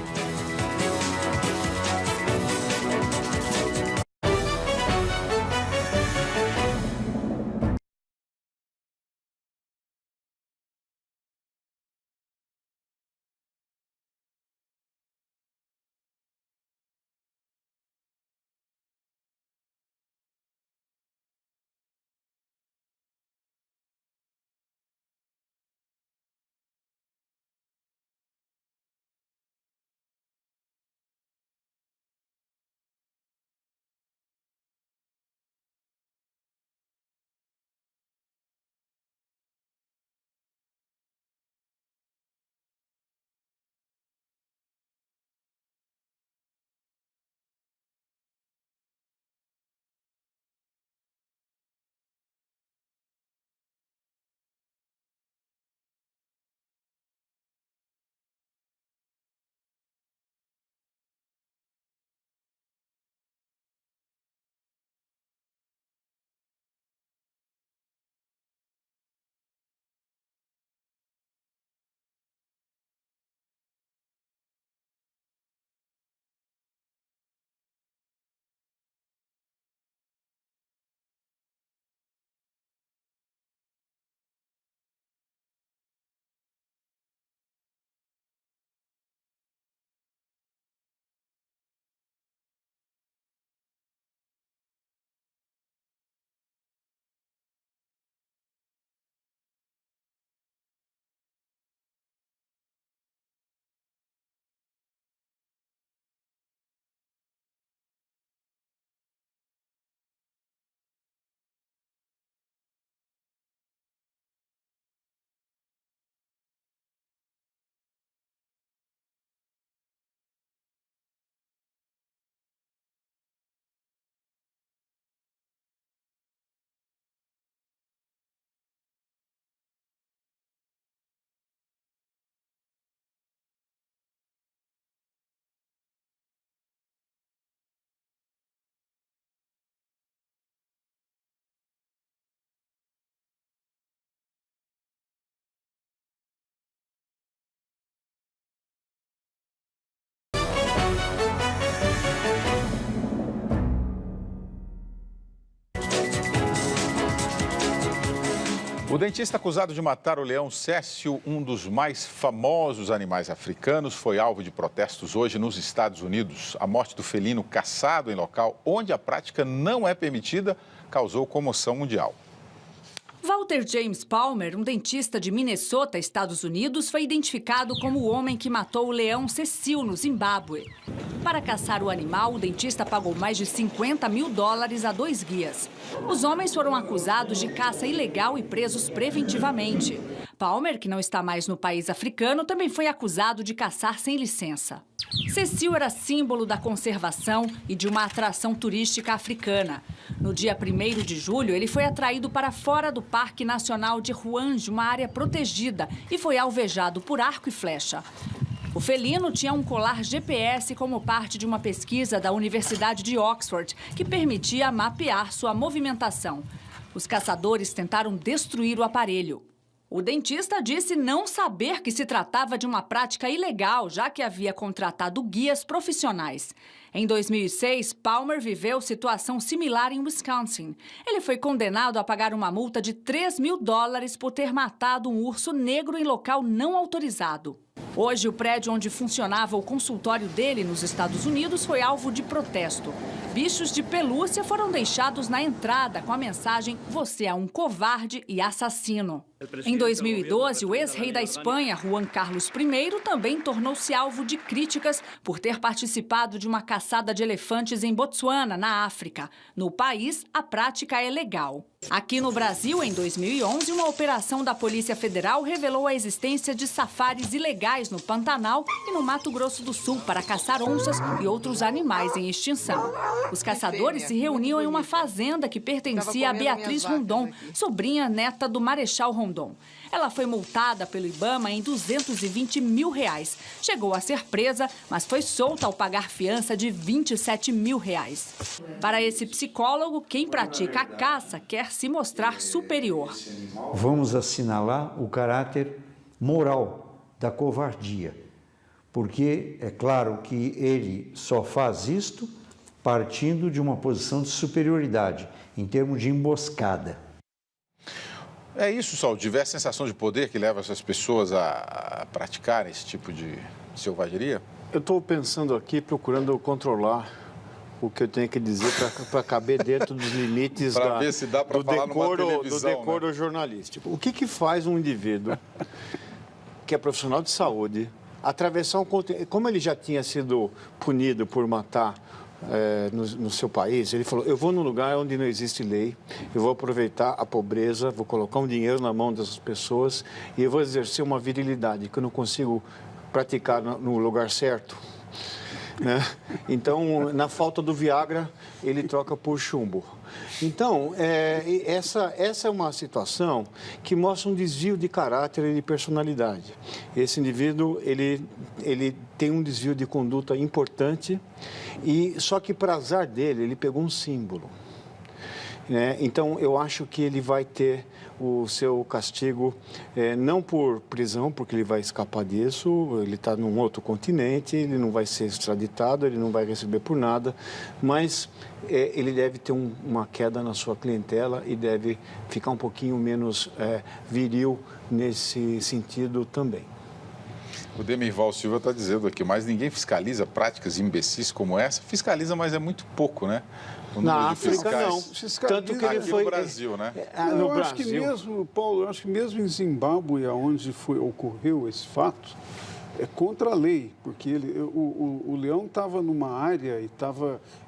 O dentista acusado de matar o leão Cécio, um dos mais famosos animais africanos, foi alvo de protestos hoje nos Estados Unidos. A morte do felino caçado em local onde a prática não é permitida causou comoção mundial. Walter James Palmer, um dentista de Minnesota, Estados Unidos, foi identificado como o homem que matou o leão Cecil, no Zimbábue. Para caçar o animal, o dentista pagou mais de $50 mil a 2 guias. Os homens foram acusados de caça ilegal e presos preventivamente. Palmer, que não está mais no país africano, também foi acusado de caçar sem licença. Cecil era símbolo da conservação e de uma atração turística africana. No dia 1º de julho, ele foi atraído para fora do Parque Nacional de Ruange, uma área protegida, e foi alvejado por arco e flecha. O felino tinha um colar GPS como parte de uma pesquisa da Universidade de Oxford, que permitia mapear sua movimentação. Os caçadores tentaram destruir o aparelho. O dentista disse não saber que se tratava de uma prática ilegal, já que havia contratado guias profissionais. Em 2006, Palmer viveu situação similar em Wisconsin. Ele foi condenado a pagar uma multa de $3.000 por ter matado um urso negro em local não autorizado. Hoje, o prédio onde funcionava o consultório dele nos Estados Unidos foi alvo de protesto. Bichos de pelúcia foram deixados na entrada com a mensagem "Você é um covarde e assassino". Em 2012, o ex-rei da Espanha, Juan Carlos I, também tornou-se alvo de críticas por ter participado de uma caçada de elefantes em Botsuana, na África. No país, a prática é legal. Aqui no Brasil, em 2011, uma operação da Polícia Federal revelou a existência de safaris ilegais no Pantanal e no Mato Grosso do Sul para caçar onças e outros animais em extinção. Os caçadores se reuniam em uma fazenda que pertencia a Beatriz Rondon, sobrinha neta do Marechal Rondon. Ela foi multada pelo IBAMA em R$220 mil. Chegou a ser presa, mas foi solta ao pagar fiança de R$27 mil. Para esse psicólogo, quem pratica a caça quer se mostrar superior. Vamos assinalar o caráter moral da covardia, porque é claro que ele só faz isto partindo de uma posição de superioridade, em termos de emboscada. É isso, Saulo, tiver sensação de poder que leva essas pessoas a praticarem esse tipo de selvageria? Eu estou pensando aqui, procurando controlar o que eu tenho que dizer para caber dentro dos limites para ver se dá para falar numa televisão, do decoro, né, jornalístico. O que faz um indivíduo que é profissional de saúde atravessar um continente? Como ele já tinha sido punido por matar no seu país, ele falou: eu vou num lugar onde não existe lei, eu vou aproveitar a pobreza, vou colocar um dinheiro na mão dessas pessoas e eu vou exercer uma virilidade que eu não consigo praticar no lugar certo, né? Então, na falta do Viagra, ele troca por chumbo. Então, essa é uma situação que mostra um desvio de caráter e de personalidade. Esse indivíduo, ele tem um desvio de conduta importante, e só que, para azar dele, ele pegou um símbolo, né? Então, eu acho que ele vai ter o seu castigo, não por prisão, porque ele vai escapar disso, ele está num outro continente, ele não vai ser extraditado, ele não vai receber por nada, mas ele deve ter uma queda na sua clientela e deve ficar um pouquinho menos viril nesse sentido também. O Demirval Silva está dizendo aqui, mas ninguém fiscaliza práticas imbecis como essa? Fiscaliza, mas é muito pouco, né? Na África, não. Tanto que ele foi no Brasil, né? Eu acho que mesmo, Paulo, eu acho que mesmo em Zimbábue, onde ocorreu esse fato, é contra a lei, porque o leão estava numa área e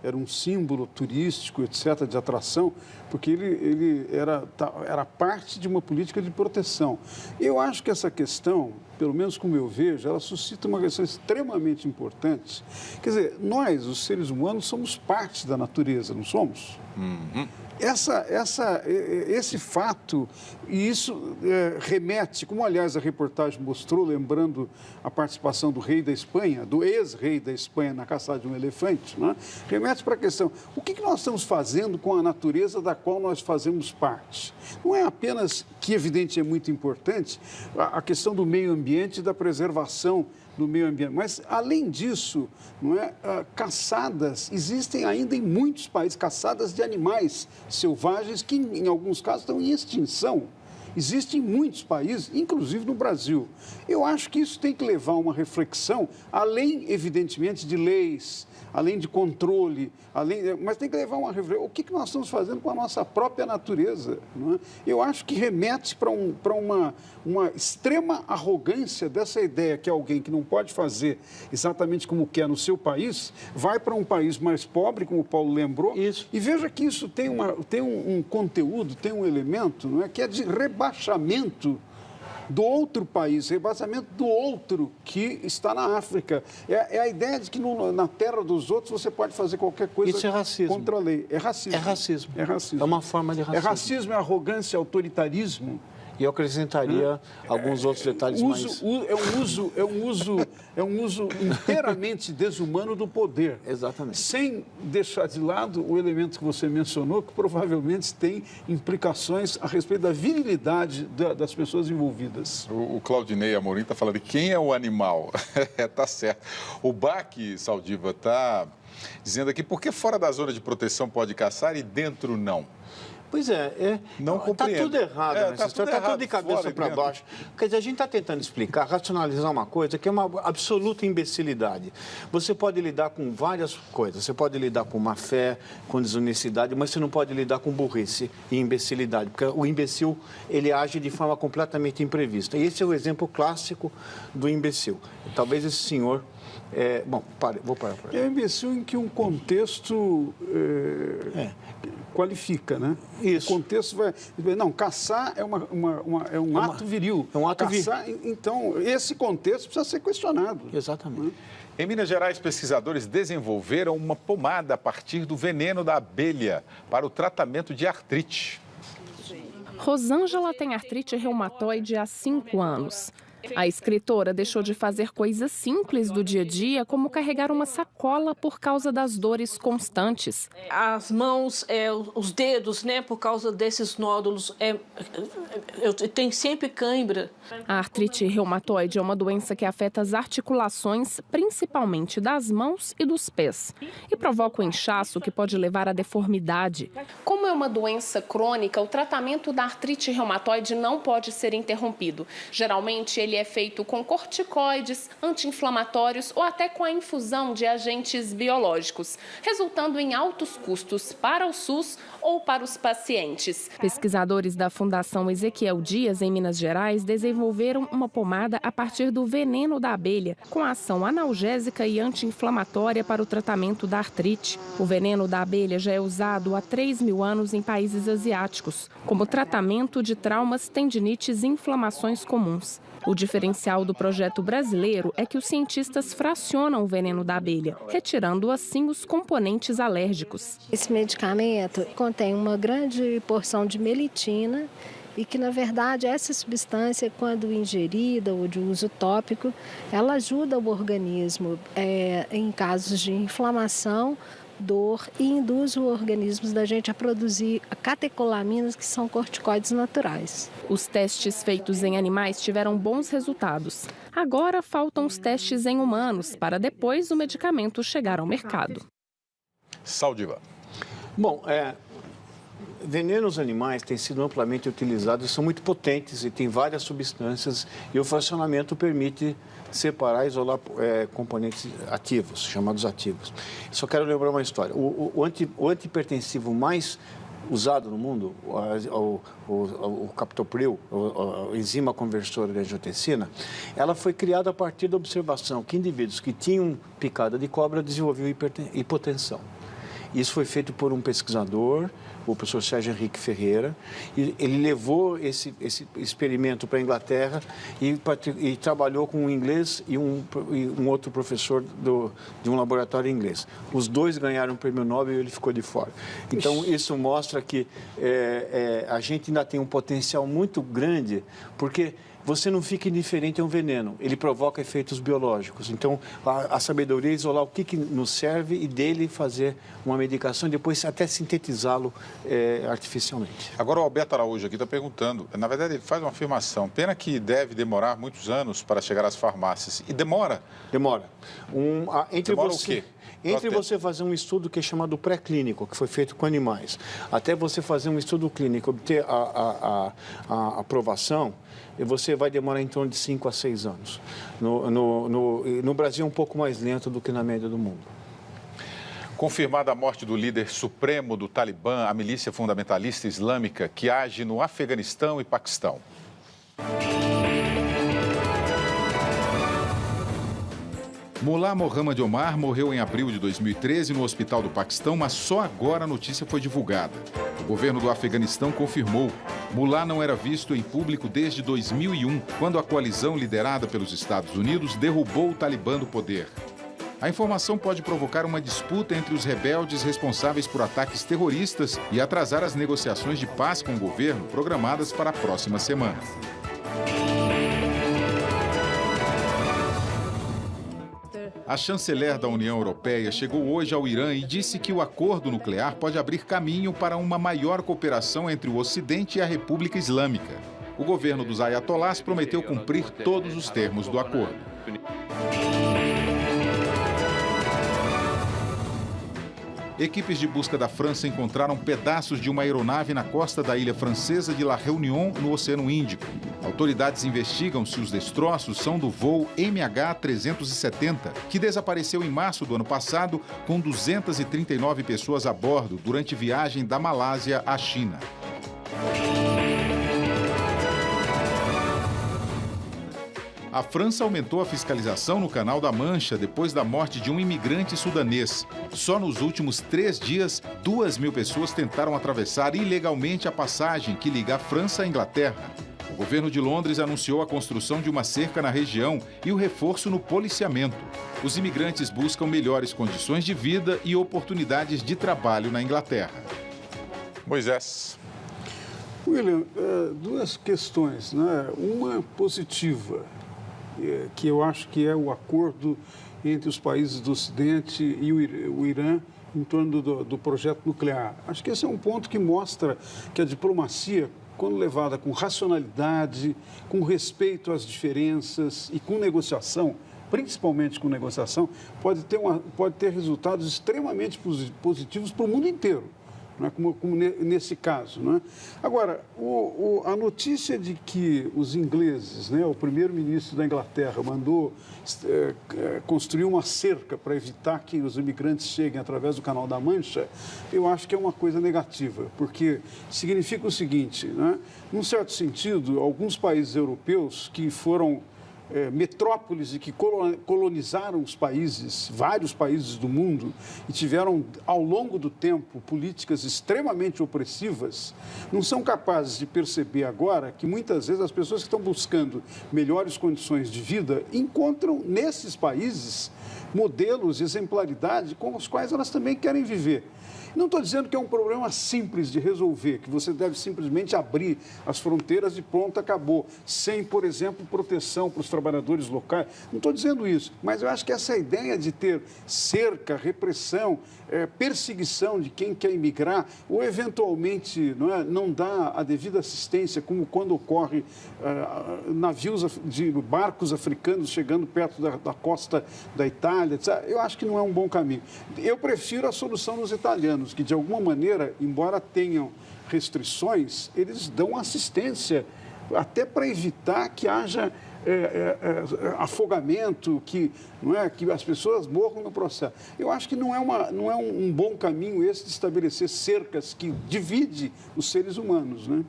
era um símbolo turístico, etc., de atração, porque ele era parte de uma política de proteção. Eu acho que essa questão, pelo menos como eu vejo, ela suscita uma questão extremamente importante. Quer dizer, nós, os seres humanos, somos parte da natureza, não somos? Uhum. Esse fato, e isso remete, como aliás a reportagem mostrou, lembrando a participação do rei da Espanha, do ex-rei da Espanha na caçada de um elefante, né? Remete para a questão, o que nós estamos fazendo com a natureza da qual nós fazemos parte? Não é apenas, que evidente é muito importante, a questão do meio ambiente e da preservação do meio ambiente. Mas, além disso, não é, caçadas, existem ainda em muitos países, caçadas de animais selvagens que, em alguns casos, estão em extinção. Existem em muitos países, inclusive no Brasil. Eu acho que isso tem que levar a uma reflexão, além, evidentemente, de leis, além de controle, mas tem que levar uma reflexão. O que nós estamos fazendo com a nossa própria natureza? Não é? Eu acho que remete para uma extrema arrogância dessa ideia que alguém que não pode fazer exatamente como quer no seu país, vai para um país mais pobre, como o Paulo lembrou, isso. E veja que isso tem um conteúdo, tem um elemento, não é, que é de rebaixamento do outro país, rebaixamento do outro que está na África. É a ideia de que na terra dos outros você pode fazer qualquer coisa. Isso é racismo. Contra a lei. É racismo. É racismo. É racismo. É uma forma de racismo. É racismo, é arrogância, é autoritarismo. E eu acrescentaria alguns outros detalhes mais... É um uso inteiramente desumano do poder. Exatamente. Sem deixar de lado o elemento que você mencionou, que provavelmente tem implicações a respeito da virilidade das pessoas envolvidas. O Claudinei Amorim está falando, quem é o animal? Tá certo. O Baque, Saldiva, está dizendo aqui, por que fora da zona de proteção pode caçar e dentro não? Pois não compreendo. Está tudo errado nessa história, está tudo de cabeça para baixo. Quer dizer, a gente está tentando explicar, racionalizar uma coisa que é uma absoluta imbecilidade. Você pode lidar com várias coisas, você pode lidar com má fé, com desonestidade, mas você não pode lidar com burrice e imbecilidade, porque o imbecil, ele age de forma completamente imprevista. E esse é o exemplo clássico do imbecil. Talvez esse senhor... vou parar por aí. É imbecil em que um contexto qualifica, né? Isso. O contexto vai... Não, caçar é um ato viril. É um ato viril. Então, esse contexto precisa ser questionado. Exatamente. Em Minas Gerais, pesquisadores desenvolveram uma pomada a partir do veneno da abelha para o tratamento de artrite. Rosângela tem artrite reumatoide há 5 anos. A escritora deixou de fazer coisas simples do dia a dia, como carregar uma sacola por causa das dores constantes. As mãos, os dedos, né, por causa desses nódulos, eu tenho sempre cãibra. A artrite reumatoide é uma doença que afeta as articulações, principalmente das mãos e dos pés, e provoca um inchaço que pode levar à deformidade. Como é uma doença crônica, o tratamento da artrite reumatoide não pode ser interrompido. Geralmente, ele é feito com corticoides, anti-inflamatórios ou até com a infusão de agentes biológicos, resultando em altos custos para o SUS ou para os pacientes. Pesquisadores da Fundação Ezequiel Dias, em Minas Gerais, desenvolveram uma pomada a partir do veneno da abelha, com ação analgésica e anti-inflamatória para o tratamento da artrite. O veneno da abelha já é usado há 3.000 anos em países asiáticos, como tratamento de traumas, tendinites e inflamações comuns. O diferencial do projeto brasileiro é que os cientistas fracionam o veneno da abelha, retirando assim os componentes alérgicos. Esse medicamento contém uma grande porção de melitina e que, na verdade, essa substância, quando ingerida ou de uso tópico, ela ajuda o organismo em casos de inflamação, dor e induz o organismo da gente a produzir catecolaminas, que são corticoides naturais. Os testes feitos em animais tiveram bons resultados. Agora faltam os testes em humanos, para depois o medicamento chegar ao mercado. Saldiva. Bom, venenos animais têm sido amplamente utilizados, são muito potentes e têm várias substâncias e o fracionamento permite separar e isolar componentes ativos, chamados ativos. Só quero lembrar uma história. O antihipertensivo mais usado no mundo, o captopril, a enzima conversora de angiotensina, ela foi criada a partir da observação que indivíduos que tinham picada de cobra desenvolviam hipotensão. Isso foi feito por um pesquisador, o professor Sérgio Henrique Ferreira, e ele levou esse experimento para a Inglaterra e trabalhou com um inglês e um outro professor de um laboratório inglês. Os dois ganharam o prêmio Nobel e ele ficou de fora. Então, isso mostra que a gente ainda tem um potencial muito grande, porque você não fica indiferente a um veneno, ele provoca efeitos biológicos. Então, a sabedoria é isolar o que nos serve e dele fazer uma medicação e depois até sintetizá-lo artificialmente. Agora o Alberto Araújo aqui está perguntando, na verdade ele faz uma afirmação, pena que deve demorar muitos anos para chegar às farmácias. E demora? Demora. Demora o quê? Entre você fazer um estudo que é chamado pré-clínico, que foi feito com animais, até você fazer um estudo clínico, obter a aprovação, você vai demorar em torno de 5 a 6 anos. No Brasil é um pouco mais lento do que na média do mundo. Confirmada a morte do líder supremo do Talibã, a milícia fundamentalista islâmica que age no Afeganistão e Paquistão. Mullah Mohammad Omar morreu em abril de 2013 no hospital do Paquistão, mas só agora a notícia foi divulgada. O governo do Afeganistão confirmou. Mullah não era visto em público desde 2001, quando a coalizão liderada pelos Estados Unidos derrubou o Talibã do poder. A informação pode provocar uma disputa entre os rebeldes responsáveis por ataques terroristas e atrasar as negociações de paz com o governo programadas para a próxima semana. A chanceler da União Europeia chegou hoje ao Irã e disse que o acordo nuclear pode abrir caminho para uma maior cooperação entre o Ocidente e a República Islâmica. O governo dos ayatolás prometeu cumprir todos os termos do acordo. Equipes de busca da França encontraram pedaços de uma aeronave na costa da ilha francesa de La Réunion, no Oceano Índico. Autoridades investigam se os destroços são do voo MH370, que desapareceu em março do ano passado, com 239 pessoas a bordo durante viagem da Malásia à China. A França aumentou a fiscalização no Canal da Mancha depois da morte de um imigrante sudanês. Só nos últimos 3 dias, 2.000 pessoas tentaram atravessar ilegalmente a passagem que liga a França à Inglaterra. O governo de Londres anunciou a construção de uma cerca na região e o reforço no policiamento. Os imigrantes buscam melhores condições de vida e oportunidades de trabalho na Inglaterra. Moisés. William, 2 questões, né? Uma positiva, que eu acho que é o acordo entre os países do Ocidente e o Irã em torno do projeto nuclear. Acho que esse é um ponto que mostra que a diplomacia, quando levada com racionalidade, com respeito às diferenças e com negociação, principalmente com negociação, pode ter resultados extremamente positivos para o mundo inteiro. Não é? Como nesse caso. Não é? Agora, a notícia de que os ingleses, né, o primeiro-ministro da Inglaterra mandou construir uma cerca para evitar que os imigrantes cheguem através do Canal da Mancha, eu acho que é uma coisa negativa, porque significa o seguinte, né? Num certo sentido, alguns países europeus que foram metrópoles e que colonizaram os países, vários países do mundo, e tiveram, ao longo do tempo, políticas extremamente opressivas, não são capazes de perceber agora que, muitas vezes, as pessoas que estão buscando melhores condições de vida encontram, nesses países, modelos de exemplaridade com os quais elas também querem viver. Não estou dizendo que é um problema simples de resolver, que você deve simplesmente abrir as fronteiras e pronto, acabou, sem, por exemplo, proteção para os trabalhadores locais. Não estou dizendo isso, mas eu acho que essa ideia de ter cerca, repressão, perseguição de quem quer imigrar, ou eventualmente não dá a devida assistência, como quando ocorre navios de barcos africanos chegando perto da costa da Itália, etc. Eu acho que não é um bom caminho. Eu prefiro a solução dos italianos, que de alguma maneira, embora tenham restrições, eles dão assistência até para evitar que haja afogamento, que as pessoas morram no processo. Eu acho que não é um bom caminho esse de estabelecer cercas que divide os seres humanos, né?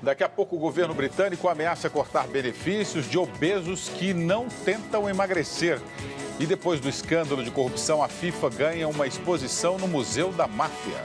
Daqui a pouco o governo britânico ameaça cortar benefícios de obesos que não tentam emagrecer. E depois do escândalo de corrupção, a FIFA ganha uma exposição no Museu da Máfia.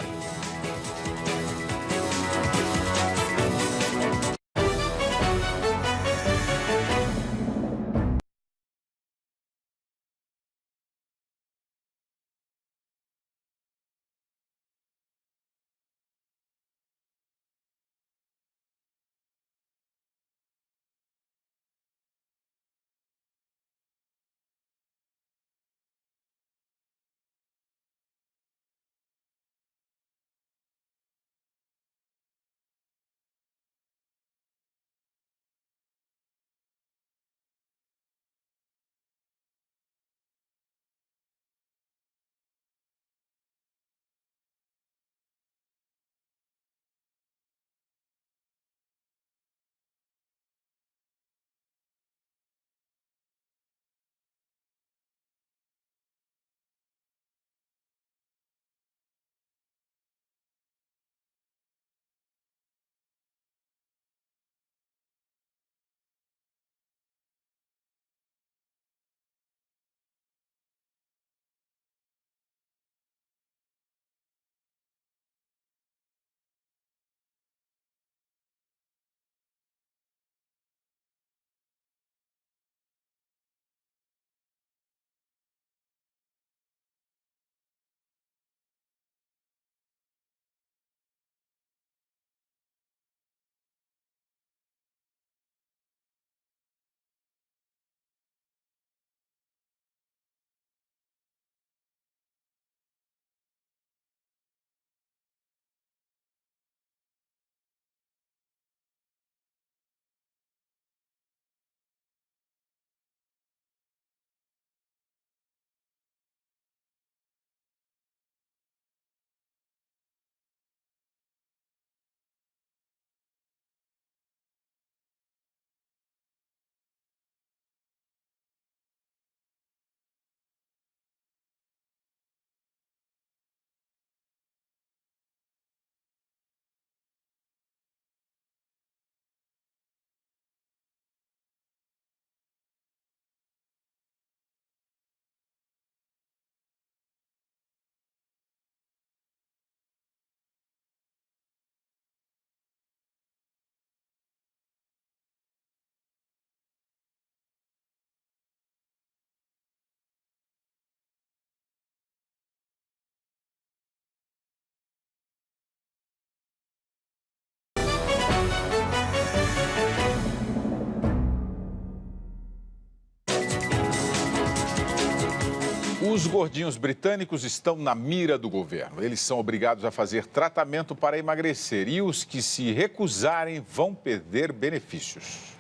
Os gordinhos britânicos estão na mira do governo. Eles são obrigados a fazer tratamento para emagrecer e os que se recusarem vão perder benefícios.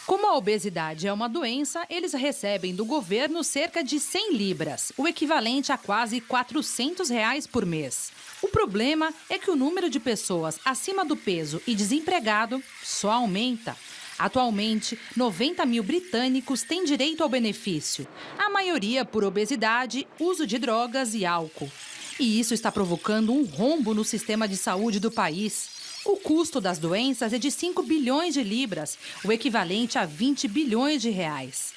Como a obesidade é uma doença, eles recebem do governo cerca de 100 libras, o equivalente a quase R$400 por mês. O problema é que o número de pessoas acima do peso e desempregado só aumenta. Atualmente, 90 mil britânicos têm direito ao benefício, a maioria por obesidade, uso de drogas e álcool. E isso está provocando um rombo no sistema de saúde do país. O custo das doenças é de 5 bilhões de libras, o equivalente a 20 bilhões de reais.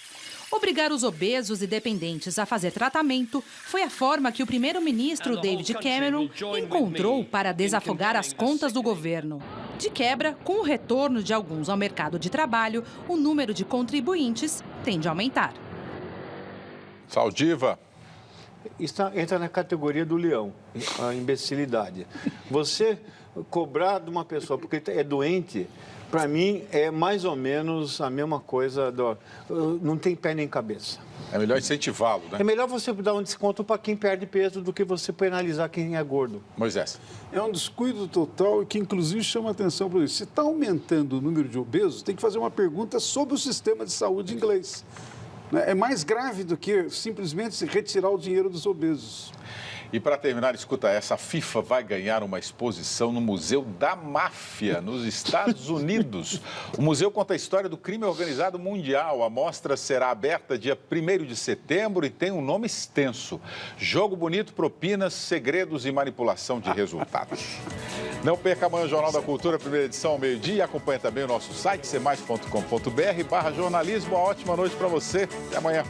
Obrigar os obesos e dependentes a fazer tratamento foi a forma que o primeiro-ministro David Cameron encontrou para desafogar as contas do governo. De quebra, com o retorno de alguns ao mercado de trabalho, o número de contribuintes tende a aumentar. Saldiva. Entra na categoria do leão, a imbecilidade. Você cobrar de uma pessoa porque é doente, para mim, é mais ou menos a mesma coisa, não tem pé nem cabeça. É melhor incentivá-lo, né? É melhor você dar um desconto para quem perde peso do que você penalizar quem é gordo. Moisés. É um descuido total e que, inclusive, chama atenção para isso. Se está aumentando o número de obesos, tem que fazer uma pergunta sobre o sistema de saúde inglês. É mais grave do que simplesmente retirar o dinheiro dos obesos. E para terminar, escuta essa, a FIFA vai ganhar uma exposição no Museu da Máfia, nos Estados Unidos. O museu conta a história do crime organizado mundial. A mostra será aberta dia 1º de setembro e tem um nome extenso: Jogo Bonito, Propinas, Segredos e Manipulação de Resultados. Não perca amanhã o Jornal da Cultura, primeira edição ao meio-dia. E acompanhe também o nosso site, cmais.com.br/jornalismo. Uma ótima noite para você. Até amanhã.